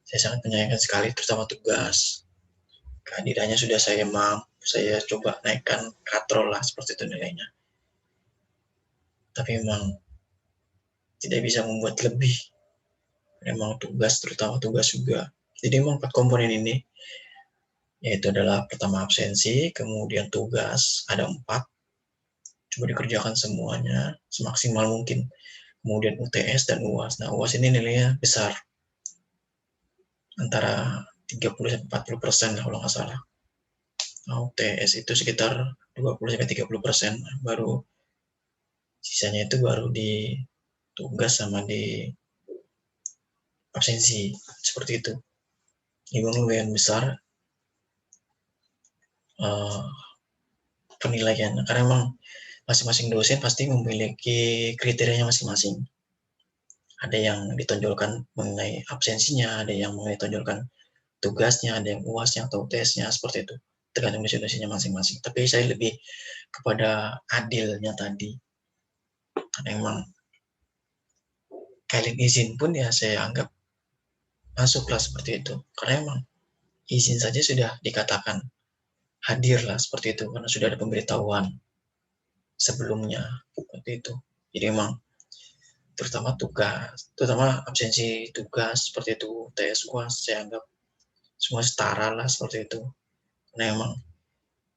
Speaker 1: saya sangat menyayangkan sekali, terutama tugas. Kehadirannya sudah saya coba naikkan katrol lah seperti itu nilainya. Tapi memang tidak bisa membuat lebih. Memang tugas, terutama tugas juga. Jadi memang 4 komponen ini, yaitu adalah pertama absensi, kemudian tugas, ada 4. Coba dikerjakan semuanya semaksimal mungkin. Kemudian UTS dan UAS. Nah, UAS ini nilainya besar. Antara 30-40% kalau nggak salah. Nah, UTS itu sekitar 20-30%. Baru sisanya itu baru di tugas sama di absensi. Seperti itu. Ini lumayan besar penilaian. Karena memang masing-masing dosen pasti memiliki kriterianya masing-masing. Ada yang ditonjolkan mengenai absensinya, ada yang mengenai tonjolkan tugasnya, ada yang UASnya atau tesnya, seperti itu. Tergantung dosen-dosennya masing-masing. Tapi saya lebih kepada adilnya tadi. Karena memang kalian izin pun ya saya anggap masuklah seperti itu. Karena memang izin saja sudah dikatakan hadirlah seperti itu. Karena sudah ada pemberitahuan sebelumnya. Seperti itu. Jadi memang terutama absensi tugas seperti itu, tes UAS, saya anggap semua setara lah seperti itu. Karena memang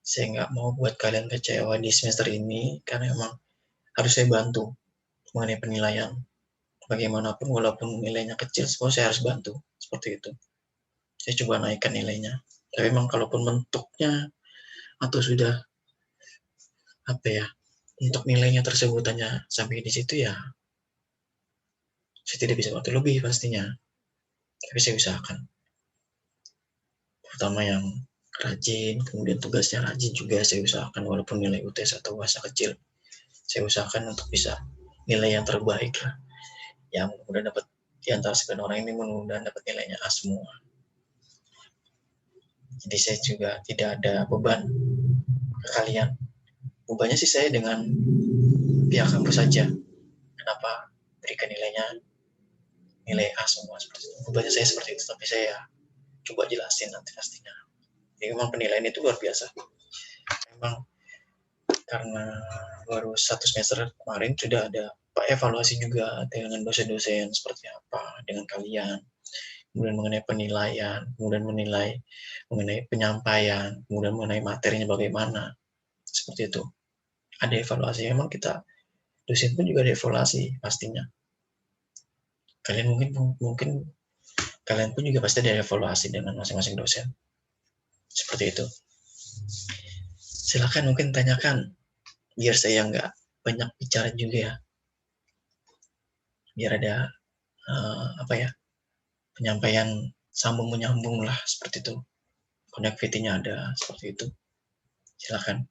Speaker 1: saya nggak mau buat kalian kecewa di semester ini, karena memang harus saya bantu mengenai penilaian. Bagaimanapun walaupun nilainya kecil, saya harus bantu. seperti itu. Saya coba naikkan nilainya. Tapi memang kalaupun bentuknya atau sudah untuk nilainya tersebut hanya sampai di situ, ya saya tidak bisa bantu lebih pastinya. Tapi saya usahakan. Pertama yang rajin, kemudian tugasnya rajin juga saya usahakan, walaupun nilai UTS atau bahasa kecil. Saya usahakan untuk bisa nilai yang terbaik lah. Yang mudah dapat di antara sekian orang ini, mudah-mudahan dapat nilainya A semua. Jadi saya juga tidak ada beban ke kalian. Bebannya sih saya dengan pihak kampus saja. Kenapa berikan nilai A semua seperti itu. Bebannya saya seperti itu, tapi saya coba jelasin nanti pastinya. Jadi memang penilaian itu luar biasa. Memang karena baru 1 semester kemarin sudah ada evaluasi juga dengan dosen-dosen seperti apa dengan kalian, kemudian mengenai penilaian, kemudian mengenai penyampaian, kemudian mengenai materinya bagaimana, seperti itu. Ada evaluasi, memang kita dosen pun juga ada evaluasi pastinya. Kalian mungkin kalian pun juga pasti ada evaluasi dengan masing-masing dosen, seperti itu. Silakan mungkin tanyakan, biar saya nggak banyak bicara juga ya, biar ada penyampaian sambung menyambung lah, seperti itu, connectivity-nya ada, seperti itu. Silakan.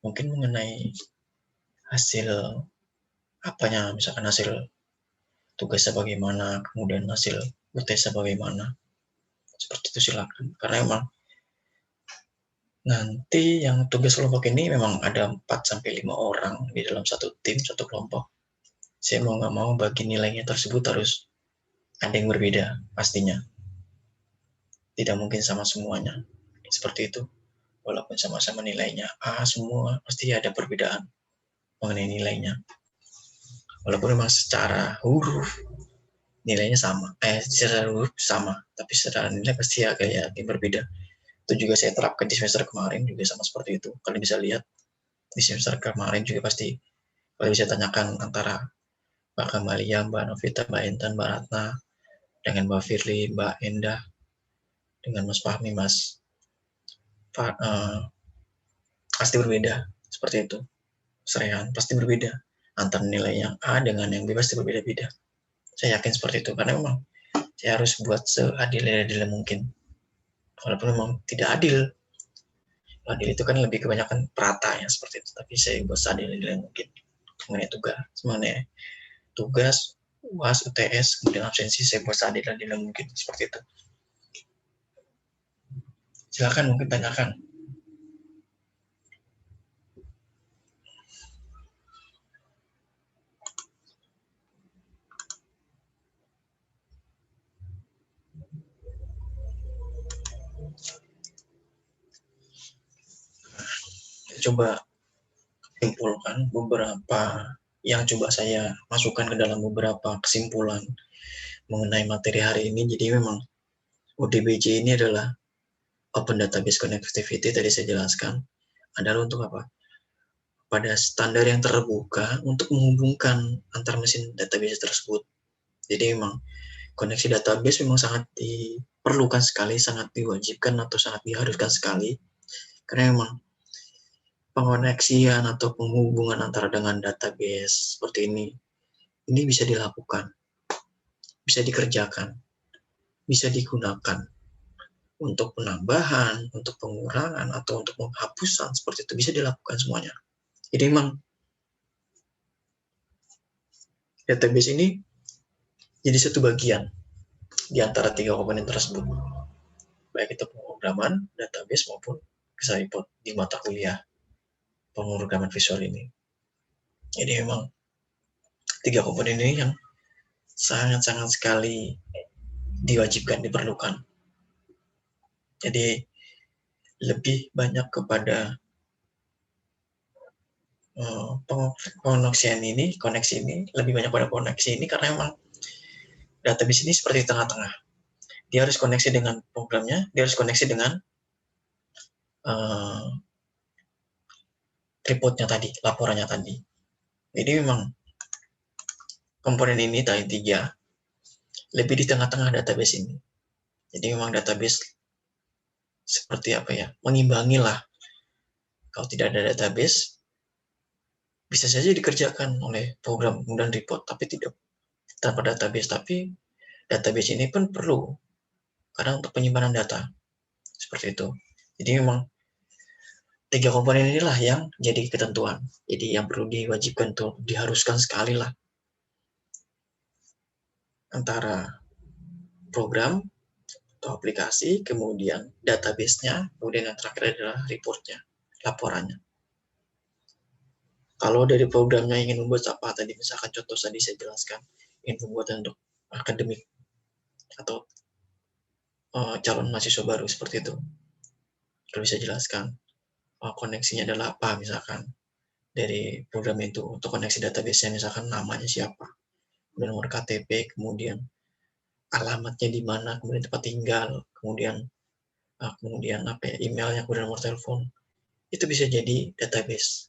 Speaker 1: Mungkin mengenai hasil misalkan hasil tugasnya bagaimana, kemudian hasil UTS bagaimana, seperti itu silakan. Karena memang nanti yang tugas kelompok ini memang ada 4-5 orang di dalam satu tim, satu kelompok. Saya mau nggak mau bagi nilainya tersebut harus ada yang berbeda pastinya. Tidak mungkin sama semuanya. Seperti itu. Walaupun sama-sama nilainya A semua, pasti ada perbedaan mengenai nilainya. Walaupun memang secara huruf nilainya sama, secara huruf sama, tapi secara nilai pasti agak berbeda. Itu juga saya terapkan di semester kemarin juga sama seperti itu. Kalian bisa lihat di semester kemarin juga pasti kalian bisa tanyakan antara Mbak Kamalia, Mbak Novita, Mbak Intan, Mbak Ratna, dengan Mbak Firly, Mbak Endah, dengan Mas Fahmi, Mas pasti berbeda, seperti itu. Serehan pasti berbeda antara nilai yang A dengan yang B, pasti berbeda-beda. Saya yakin seperti itu, karena memang saya harus buat seadil-adil mungkin. Walaupun memang tidak adil. Adil itu kan lebih kebanyakan perata ya, seperti itu. Tapi saya buat seadil-adil mungkin mengenai tugas, UAS, UTS, kemudian absensi, saya buat seadil-adil mungkin, seperti itu. Silakan mungkin tanyakan. Coba simpulkan beberapa yang coba saya masukkan ke dalam beberapa kesimpulan mengenai materi hari ini. Jadi memang ODBC ini adalah Open Database Connectivity, tadi saya jelaskan, adalah untuk apa? Pada standar yang terbuka untuk menghubungkan antar mesin database tersebut. Jadi memang koneksi database memang sangat diperlukan sekali, sangat diwajibkan atau sangat diharuskan sekali, karena memang pengoneksian atau penghubungan antara dengan database seperti ini bisa dilakukan, bisa dikerjakan, bisa digunakan untuk penambahan, untuk pengurangan, atau untuk penghapusan, seperti itu bisa dilakukan semuanya. Jadi memang database ini jadi satu bagian di antara 3 komponen tersebut, baik itu pemrograman, database, maupun Exariport di mata kuliah pemrograman visual ini. Jadi memang 3 komponen ini yang sangat-sangat sekali diwajibkan, diperlukan. Jadi lebih banyak kepada koneksi ini lebih banyak pada koneksi ini, karena memang database ini seperti tengah-tengah. Dia harus koneksi dengan programnya, dia harus koneksi dengan reportnya tadi, laporannya tadi. Jadi memang komponen ini tadi 3 lebih di tengah-tengah database ini. Jadi memang database seperti apa ya, mengimbangi lah. Kalau tidak ada database, bisa saja dikerjakan oleh program kemudian report, tapi tidak tanpa database. Tapi database ini pun perlu karena untuk penyimpanan data seperti itu. Jadi memang 3 komponen inilah yang jadi ketentuan. Jadi yang perlu diwajibkan untuk diharuskan sekali lah antara program atau aplikasi, kemudian database-nya, kemudian yang terakhir adalah report-nya, laporannya. Kalau dari programnya ingin membuat apa tadi, misalkan contoh tadi saya jelaskan, ingin membuat untuk akademik atau calon mahasiswa baru seperti itu. Kalau bisa jelaskan koneksinya adalah apa misalkan dari program itu untuk koneksi database-nya, misalkan namanya siapa, kemudian nomor KTP, kemudian alamatnya di mana, kemudian tempat tinggal, kemudian apa ya, emailnya, kemudian nomor telepon. Itu bisa jadi database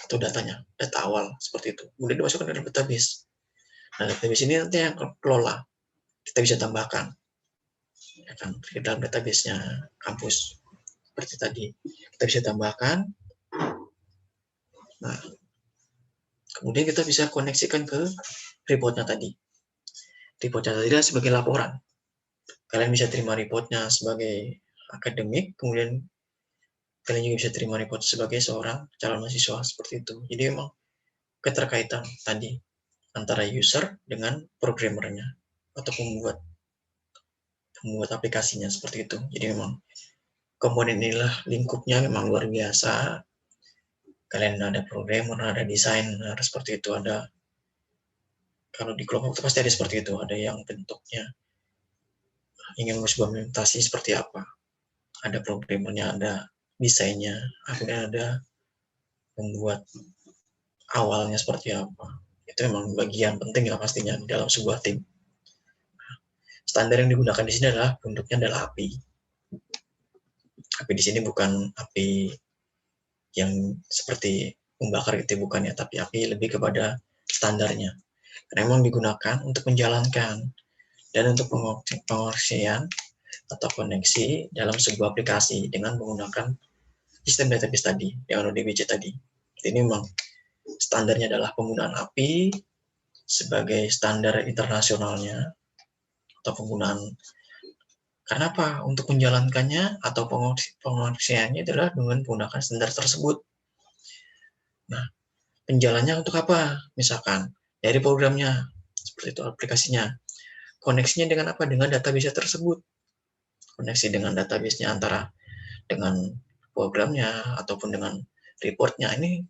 Speaker 1: atau datanya, data awal seperti itu. Kemudian dimasukkan ke dalam database. Nah, database ini nanti yang kelola. Kita bisa tambahkan ya kan, ke dalam database-nya kampus. Seperti tadi, kita bisa tambahkan. Nah, kemudian kita bisa koneksikan ke reportnya tadi. Reportnya tadi adalah sebagai laporan. Kalian bisa terima reportnya sebagai akademik, kemudian kalian juga bisa terima report sebagai seorang calon mahasiswa seperti itu. Jadi memang keterkaitan tadi antara user dengan programmernya atau pembuat aplikasinya seperti itu. Jadi memang komponen inilah lingkupnya memang luar biasa. Kalian ada programmer, ada desainer seperti itu, ada kalau di kelompok itu pasti ada seperti itu, ada yang bentuknya ingin sebuah implementasi seperti apa. Ada programmernya, ada desainnya, kemudian ada membuat awalnya seperti apa. Itu memang bagian penting ya pastinya dalam sebuah tim. Standar yang digunakan di sini adalah bentuknya adalah API. API di sini bukan API yang seperti membakar gitu bukan ya, tapi API lebih kepada standarnya. Karena memang digunakan untuk menjalankan dan untuk pengoperasian atau koneksi dalam sebuah aplikasi dengan menggunakan sistem database tadi, yang ODBC tadi. Ini memang standarnya adalah penggunaan API sebagai standar internasionalnya atau penggunaan. Karena apa? Untuk menjalankannya atau pengoperasiannya adalah dengan menggunakan standar tersebut. Nah, penjalannya untuk apa? Misalkan dari programnya, seperti itu aplikasinya. Koneksinya dengan apa? Dengan database tersebut. Koneksi dengan database-nya antara dengan programnya ataupun dengan reportnya ini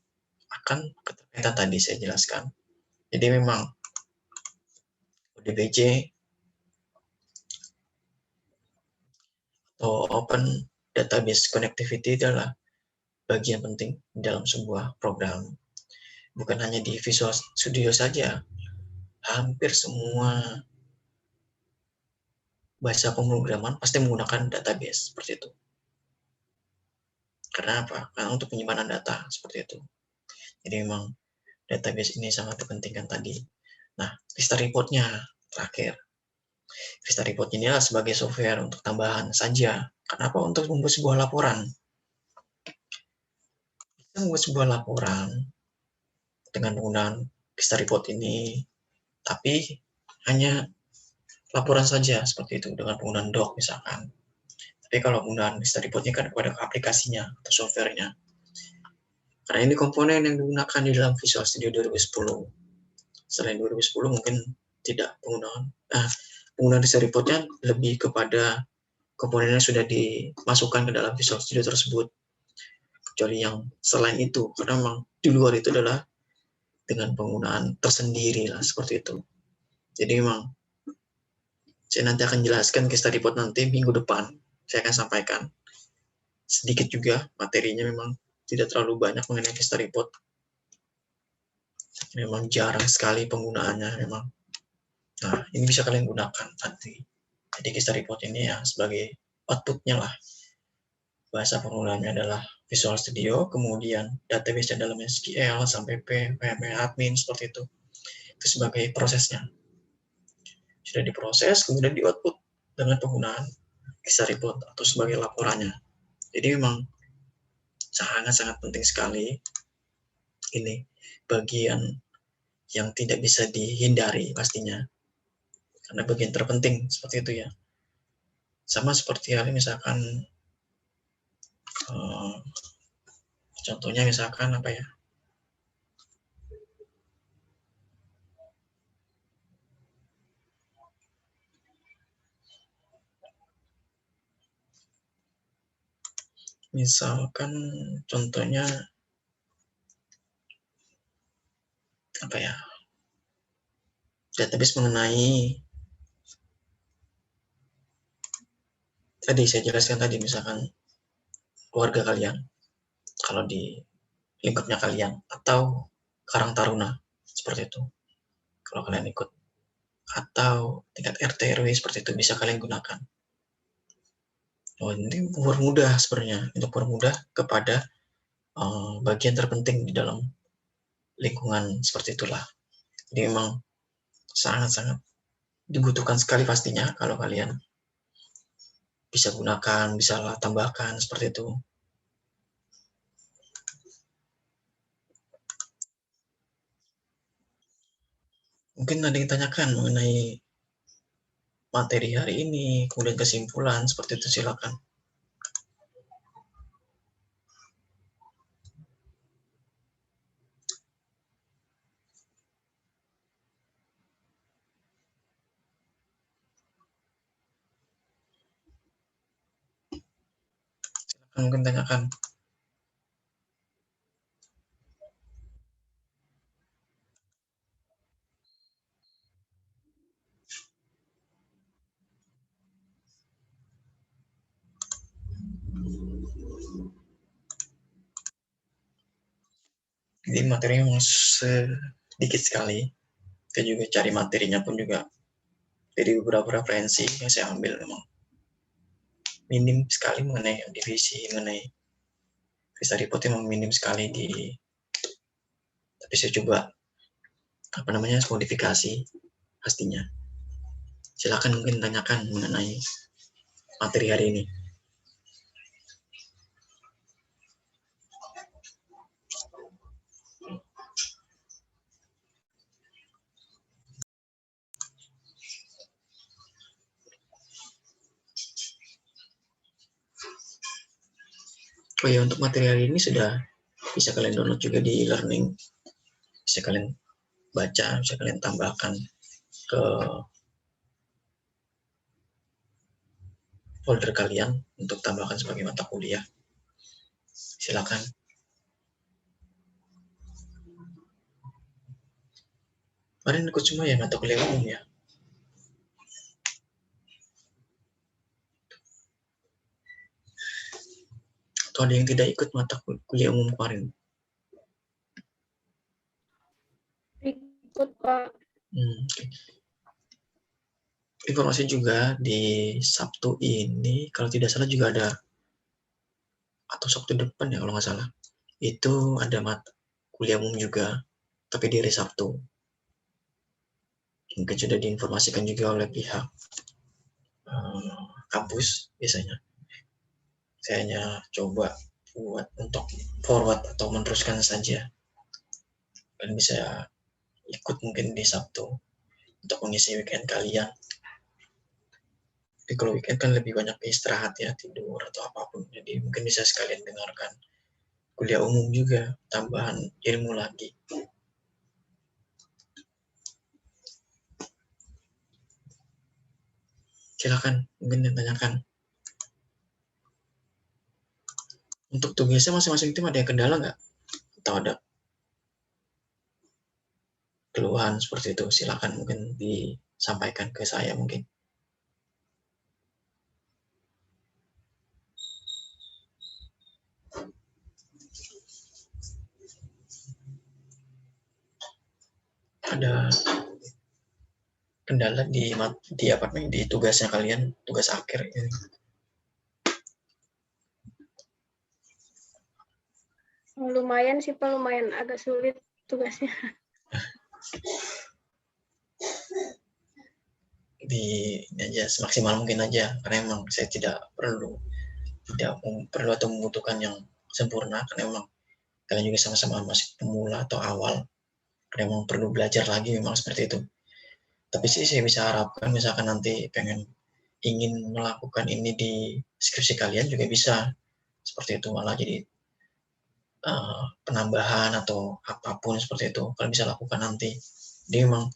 Speaker 1: akan keterkaitan tadi saya jelaskan. Jadi memang ODBC atau Open Database Connectivity adalah bagian penting dalam sebuah program. Bukan hanya di Visual Studio saja, hampir semua bahasa pemrograman pasti menggunakan database seperti itu. Karena apa? Karena untuk penyimpanan data seperti itu. Jadi memang database ini sangat dipentingkan tadi. Nah, Vista Report-nya terakhir. Vista Report ini adalah sebagai software untuk tambahan saja. Kenapa? Untuk membuat sebuah laporan. Kita membuat sebuah laporan dengan penggunaan Vista Report ini, tapi hanya laporan saja seperti itu dengan penggunaan doc misalkan. Tapi kalau penggunaan Vista Report-nya kan kepada aplikasinya atau softwarenya. Karena ini komponen yang digunakan di dalam Visual Studio 2010. Selain 2010 mungkin tidak penggunaan Vista Report-nya lebih kepada komponennya sudah dimasukkan ke dalam Visual Studio tersebut. Kecuali yang selain itu, karena memang di luar itu adalah dengan penggunaan tersendiri lah seperti itu. Jadi memang saya nanti akan jelaskan Vista Report nanti minggu depan. Saya akan sampaikan sedikit juga materinya, memang tidak terlalu banyak mengenai Vista Report. Memang jarang sekali penggunaannya memang. Nah, ini bisa kalian gunakan nanti. Jadi Vista Report ini ya sebagai output-nya lah. Bahasa penggunaannya adalah Visual Studio, kemudian database dalam SQL, sampai PHP admin seperti itu. Itu sebagai prosesnya. sudah diproses, kemudian di-output dengan penggunaan kisah report atau sebagai laporannya. Jadi memang sangat-sangat penting sekali ini bagian yang tidak bisa dihindari pastinya, karena bagian terpenting seperti itu ya. Sama seperti halnya misalkan contohnya misalkan apa ya, misalkan contohnya apa ya, database mengenai tadi saya jelaskan tadi, misalkan keluarga kalian kalau di lingkupnya kalian, atau Karang Taruna seperti itu kalau kalian ikut, atau tingkat RT RW seperti itu bisa kalian gunakan. Oh, ini mempermudah sebenarnya, untuk mempermudah kepada bagian terpenting di dalam lingkungan seperti itulah. Jadi memang sangat-sangat dibutuhkan sekali pastinya kalau kalian bisa gunakan, bisa tambahkan seperti itu. Mungkin ada yang tanyakan mengenai materi hari ini, kemudian kesimpulan seperti itu, silakan. Silakan mungkin tanyakan. Jadi materinya memang sedikit sekali. Kita juga cari materinya pun juga dari beberapa referensi yang saya ambil memang minim sekali mengenai divisi, mengenai visa report memang minim sekali tapi saya coba modifikasi pastinya. Silakan mungkin tanyakan mengenai materi hari ini. Oh ya, untuk materi hari ini sudah bisa kalian download juga di e-learning. Bisa kalian baca, bisa kalian tambahkan ke folder kalian untuk tambahkan sebagai mata kuliah. Silakan. Kemarin ikut semua ya mata kuliah umum ya? Atau ada yang tidak ikut mata kuliah umum kemarin?
Speaker 3: Ikut, Pak.
Speaker 1: Okay. Informasi juga di Sabtu ini, kalau tidak salah juga ada, atau Sabtu depan ya kalau nggak salah, itu ada mata kuliah umum juga, tapi di hari Sabtu. Mungkin sudah diinformasikan juga oleh pihak kampus biasanya. Saya hanya coba buat untuk forward atau meneruskan saja. Dan bisa ikut mungkin di Sabtu untuk mengisi weekend kalian. Tapi kalau weekend kan lebih banyak istirahat ya, tidur atau apapun. Jadi mungkin bisa sekalian dengarkan kuliah umum juga, tambahan ilmu lagi. Silakan, mungkin ditanyakan. Untuk tugasnya masing-masing tim ada yang kendala nggak? Atau ada keluhan seperti itu? Silakan mungkin disampaikan ke saya mungkin. Ada kendala di apartemen, di tugasnya kalian, tugas akhir ini?
Speaker 3: Lumayan sih, Pak, lumayan agak sulit tugasnya.
Speaker 1: ini aja semaksimal mungkin aja, karena emang saya tidak perlu atau membutuhkan yang sempurna, karena emang kalian juga sama-sama masih pemula atau awal, karena emang perlu belajar lagi memang seperti itu. Tapi sih saya bisa harapkan misalkan nanti ingin melakukan ini di skripsi kalian juga bisa seperti itu, malah jadi penambahan atau apapun seperti itu kalian bisa lakukan nanti. Jadi memang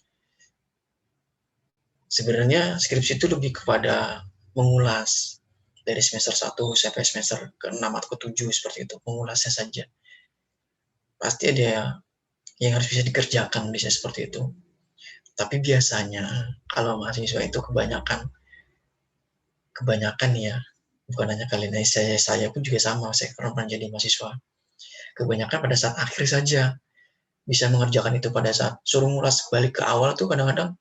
Speaker 1: sebenarnya skripsi itu lebih kepada mengulas dari semester 1 sampai semester ke-6 atau ke-7 seperti itu, mengulasnya saja. Pasti ada yang harus bisa dikerjakan, bisa seperti itu. Tapi biasanya kalau mahasiswa itu kebanyakan ya, bukan hanya kalian, saya pun juga sama, saya pernah jadi mahasiswa. Kebanyakan pada saat akhir saja bisa mengerjakan itu, pada saat suruh ngulas balik ke awal tuh kadang-kadang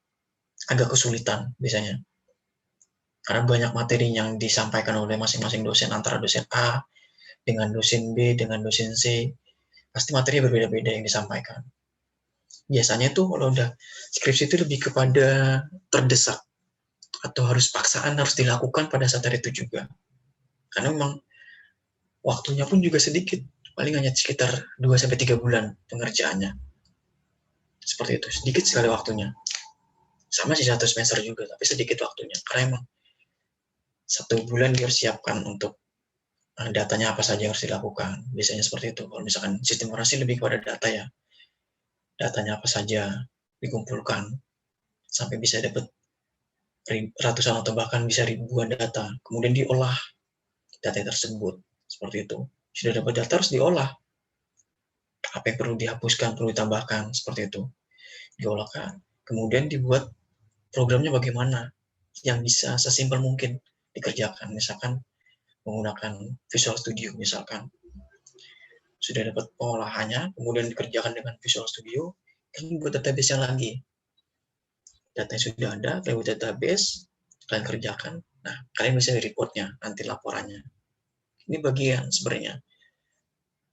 Speaker 1: agak kesulitan biasanya. Karena banyak materi yang disampaikan oleh masing-masing dosen, antara dosen A dengan dosen B dengan dosen C. Pasti materi berbeda-beda yang disampaikan. Biasanya tuh kalau udah skripsi itu lebih kepada terdesak atau harus paksaan harus dilakukan pada saat itu juga. Karena memang waktunya pun juga sedikit, paling hanya sekitar 2-3 bulan pengerjaannya. Seperti itu, sedikit sekali waktunya. Sama sih 1 semester juga, tapi sedikit waktunya. Karena emang 1 bulan dia harus siapkan untuk datanya apa saja yang harus dilakukan. Biasanya seperti itu. Kalau misalkan sistem informasi lebih kepada data ya. Datanya apa saja dikumpulkan sampai bisa dapat ratusan atau bahkan bisa ribuan data. Kemudian diolah data tersebut. Seperti itu. Sudah dapat data harus diolah. Apa yang perlu dihapuskan, perlu ditambahkan. Seperti itu. Diolahkan. Kemudian dibuat programnya bagaimana yang bisa sesimpel mungkin dikerjakan. Misalkan menggunakan Visual Studio misalkan. Sudah dapat pengolahannya, kemudian dikerjakan dengan Visual Studio, kalian buat database-nya lagi. Datanya sudah ada, lewat database, kalian kerjakan, nah kalian bisa reportnya, nanti laporannya. Ini bagian sebenarnya.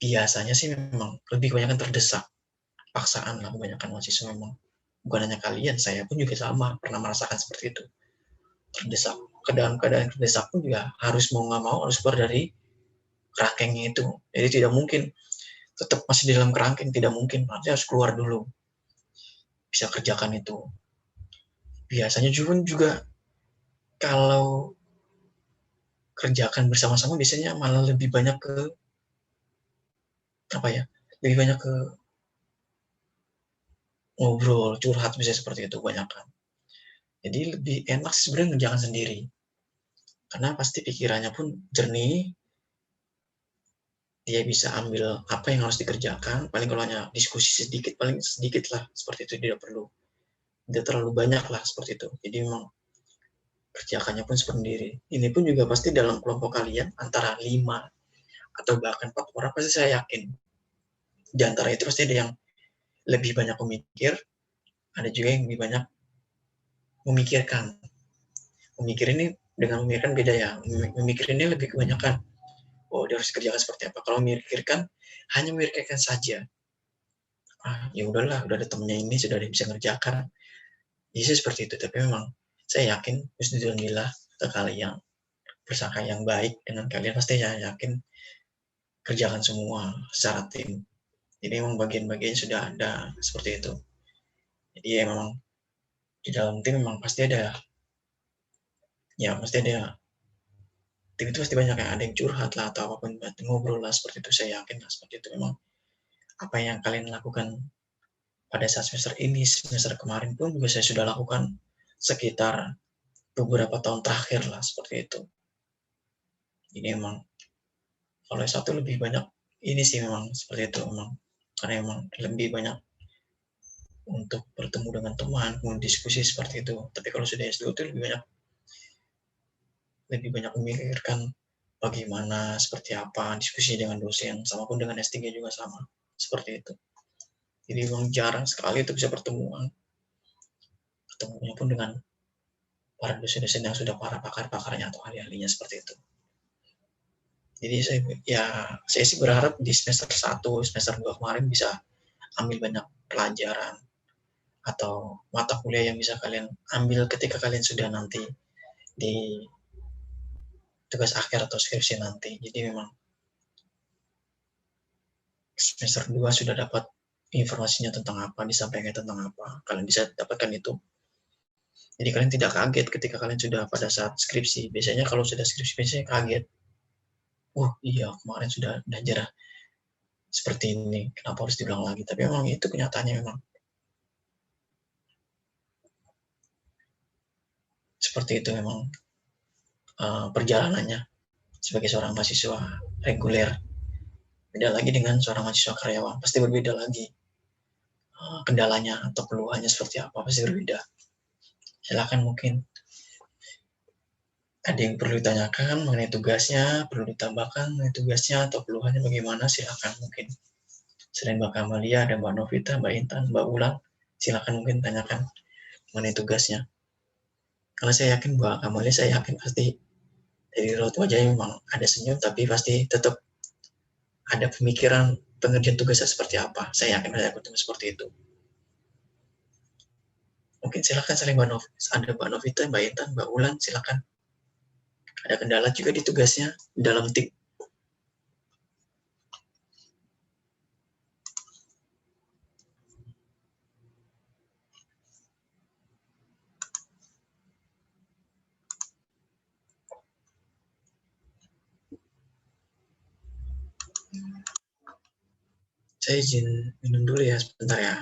Speaker 1: Biasanya sih memang lebih kebanyakan terdesak, paksaan lah kebanyakan mahasiswa memang. Bukan hanya kalian, saya pun juga sama, pernah merasakan seperti itu. Terdesak, keadaan terdesak pun juga harus mau nggak mau harus keluar dari kerangkengnya itu. Jadi tidak mungkin tetap masih di dalam kerangkeng, tidak mungkin, nanti harus keluar dulu, bisa kerjakan itu. Biasanya juga kalau kerjakan bersama-sama biasanya malah lebih banyak ke apa ya, lebih banyak ke ngobrol, curhat, bisa seperti itu kebanyakan. Jadi lebih enak sebenarnya ngerjakan sendiri, karena pasti pikirannya pun jernih, dia bisa ambil apa yang harus dikerjakan, paling kalau hanya diskusi sedikit, paling sedikit lah, seperti itu, tidak terlalu banyak lah, seperti itu. Jadi memang kerjakannya pun sendiri. Ini pun juga pasti dalam kelompok kalian, antara 5 atau bahkan 4 orang, pasti saya yakin. Di antara itu pasti ada yang lebih banyak memikir, ada juga yang lebih banyak memikirkan. Memikir ini dengan memikirkan beda ya. Memikir ini lebih kebanyakan, oh dia harus kerjakan seperti apa. Kalau memikirkan, hanya memikirkan saja. Ya udahlah, udah ada temennya ini, sudah ada yang bisa ngerjakan. Jadi seperti itu, tapi memang saya yakin, bismillah, ke kalian, bersangka yang baik dengan kalian, pasti saya yakin kerjakan semua secara tim. Jadi memang bagian-bagian sudah ada seperti itu. Jadi ya memang di dalam tim memang pasti ada, tim itu pasti banyak yang ada yang curhat lah atau apapun, ngobrol lah, seperti itu. Saya yakin lah seperti itu. Memang apa yang kalian lakukan pada saat semester ini, semester kemarin pun juga saya sudah lakukan sekitar beberapa tahun terakhir lah, seperti itu. Ini memang kalau S1 lebih banyak ini sih, memang seperti itu memang, karena memang lebih banyak untuk bertemu dengan teman, diskusi seperti itu. Tapi kalau sudah S2 itu lebih banyak memikirkan bagaimana, seperti apa, diskusi dengan dosen, sama pun dengan S3 juga sama, seperti itu. Jadi memang jarang sekali itu bisa ketemunya pun dengan para dosen-dosen yang sudah para pakar-pakarnya atau ahli-ahlinya, seperti itu. Jadi saya sih berharap di semester 1, semester 2 kemarin bisa ambil banyak pelajaran, atau mata kuliah yang bisa kalian ambil ketika kalian sudah nanti di tugas akhir atau skripsi nanti. Jadi memang semester 2 sudah dapat informasinya tentang apa, disampaikan tentang apa, kalian bisa dapatkan itu. Jadi kalian tidak kaget ketika kalian sudah pada saat skripsi. Biasanya kalau sudah skripsi biasanya kaget. Oh iya, kemarin sudah belajar seperti ini, kenapa harus diulang lagi? Tapi memang itu kenyataannya memang seperti itu memang perjalanannya sebagai seorang mahasiswa reguler. Beda lagi dengan seorang mahasiswa karyawan, pasti berbeda lagi. Kendalanya atau keluhannya seperti apa, pasti berbeda. Silakan mungkin ada yang perlu ditanyakan mengenai tugasnya, perlu ditambahkan mengenai tugasnya atau keluhannya bagaimana, silakan mungkin. Selain Mbak Kamalia, ada Mbak Novita, Mbak Intan, Mbak Ulang, silakan mungkin tanyakan mengenai tugasnya. Karena saya yakin Mbak Kamalia, saya yakin pasti dari raut wajahnya memang ada senyum, tapi pasti tetap ada pemikiran pengerjaan tugasnya seperti apa. Saya yakin saya ketemu seperti itu. Mungkin silakan saling Mbak Novita, ada Mbak Novita, Mbak Intan, Mbak Ulan, silakan. Ada kendala juga di tugasnya dalam tim. Saya izin minum dulu ya sebentar ya.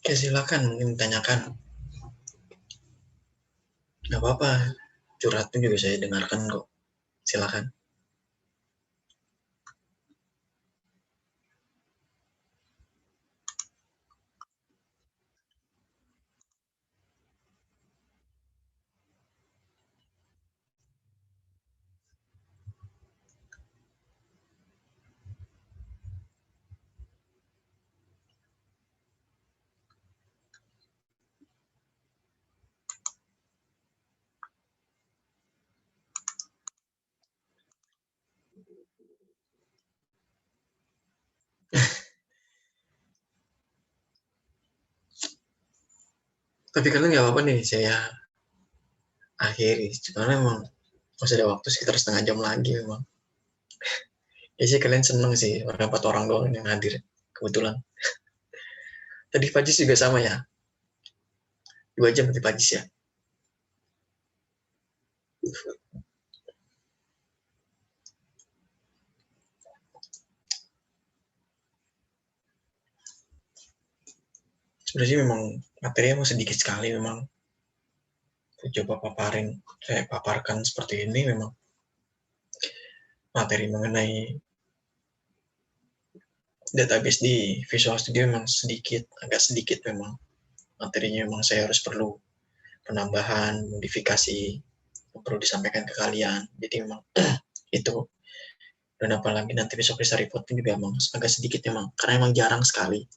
Speaker 1: Oke, silakan mungkin tanyakan. Nggak apa-apa, curhat pun juga saya dengarkan kok. Silakan. Tapi kalian nggak apa-apa nih, saya akhiri. Cuma memang masih ada waktu sekitar setengah jam lagi memang. Ya sih kalian seneng sih, orang 4 orang doang yang hadir. Kebetulan. Tadi Pajis juga sama ya? 2 jam tadi Pajis ya? Sebenarnya memang materinya mau sedikit sekali memang. Coba saya paparkan seperti ini memang materi mengenai database di Visual Studio memang agak sedikit memang. Materinya memang saya harus perlu penambahan, modifikasi, yang perlu disampaikan ke kalian. Jadi memang itu. Dan apalagi nanti besok bisa reporting juga memang agak sedikit memang, karena memang jarang sekali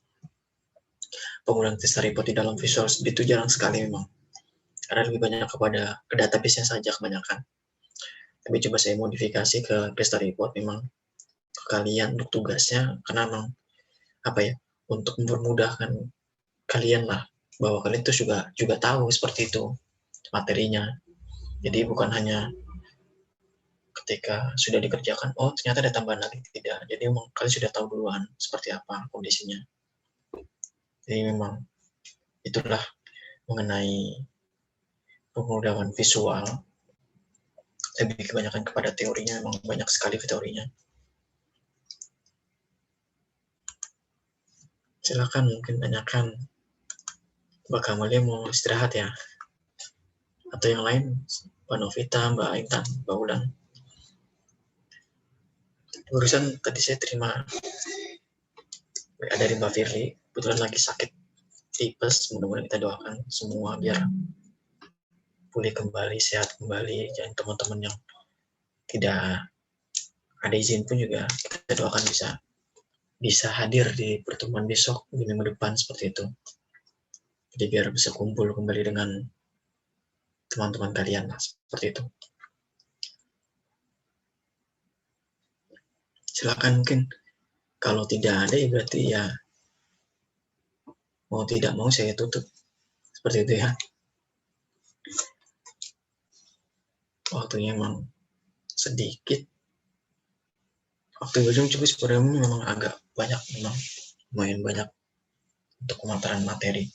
Speaker 1: penggunaan test report di dalam Visual Studio itu jarang sekali memang. Karena lebih banyak ke database-nya saja kebanyakan. Tapi coba saya modifikasi ke test report memang ke kalian untuk tugasnya, karena memang untuk mempermudahkan kalian lah, bahwa kalian itu juga tahu seperti itu materinya. Jadi bukan hanya ketika sudah dikerjakan, oh ternyata ada tambahan lagi, tidak. Jadi memang kalian sudah tahu duluan seperti apa kondisinya. Jadi memang itulah mengenai pemrograman visual. Lebih kebanyakan kepada teorinya, memang banyak sekali teorinya. Silakan mungkin tanyakan. Mbak Kamalia mau istirahat ya? Atau yang lain? Mbak Novita, Mbak Intan, Mbak Ulan. Urusan tadi saya terima dari Mbak Firly, kebetulan lagi sakit tipes, mudah-mudahan kita doakan semua biar pulih kembali, sehat kembali. Dan teman-teman yang tidak ada izin pun juga kita doakan bisa hadir di pertemuan besok, di minggu depan seperti itu. Jadi biar bisa kumpul kembali dengan teman-teman kalian lah, seperti itu. Silakan, mungkin kalau tidak ada ya berarti ya mau tidak mau saya tutup seperti itu ya. Waktunya memang sedikit. Waktu ujung juga sebenarnya memang agak banyak, memang lumayan banyak untuk pemaparan materi.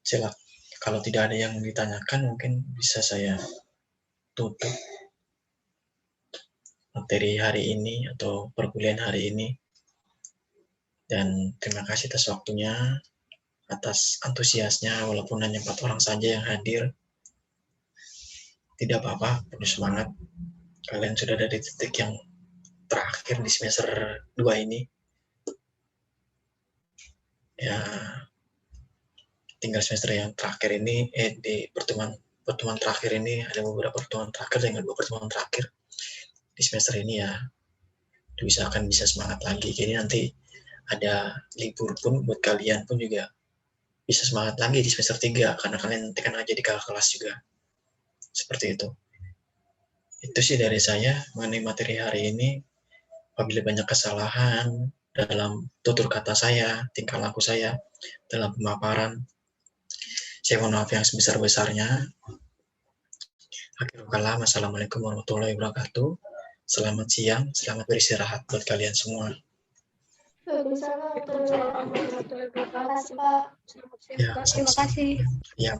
Speaker 1: Silakan, kalau tidak ada yang ditanyakan mungkin bisa saya tutup materi hari ini atau perkuliahan hari ini. Dan terima kasih atas waktunya, atas antusiasnya, walaupun hanya 4 orang saja yang hadir. Tidak apa-apa, penuh semangat. Kalian sudah ada di titik yang terakhir di semester 2 ini. Ya, tinggal semester yang terakhir ini, di pertemuan terakhir ini, ada beberapa pertemuan terakhir dengan 2 pertemuan terakhir di semester ini ya, akan bisa semangat lagi. Jadi nanti ada libur pun buat kalian pun juga bisa semangat lagi di semester 3, karena kalian nanti kan jadi kakak kelas juga. Seperti itu. Itu sih dari saya mengenai materi hari ini. Apabila banyak kesalahan dalam tutur kata saya, tingkah laku saya dalam pemaparan, saya mohon maaf yang sebesar-besarnya. Akhirul kalam, assalamualaikum warahmatullahi wabarakatuh. Selamat siang, selamat beristirahat buat kalian semua.
Speaker 2: Waalaikumsalam warahmatullahi wabarakatuh. Terima kasih, Pak.
Speaker 1: Ya,
Speaker 3: Terima kasih.
Speaker 1: ya.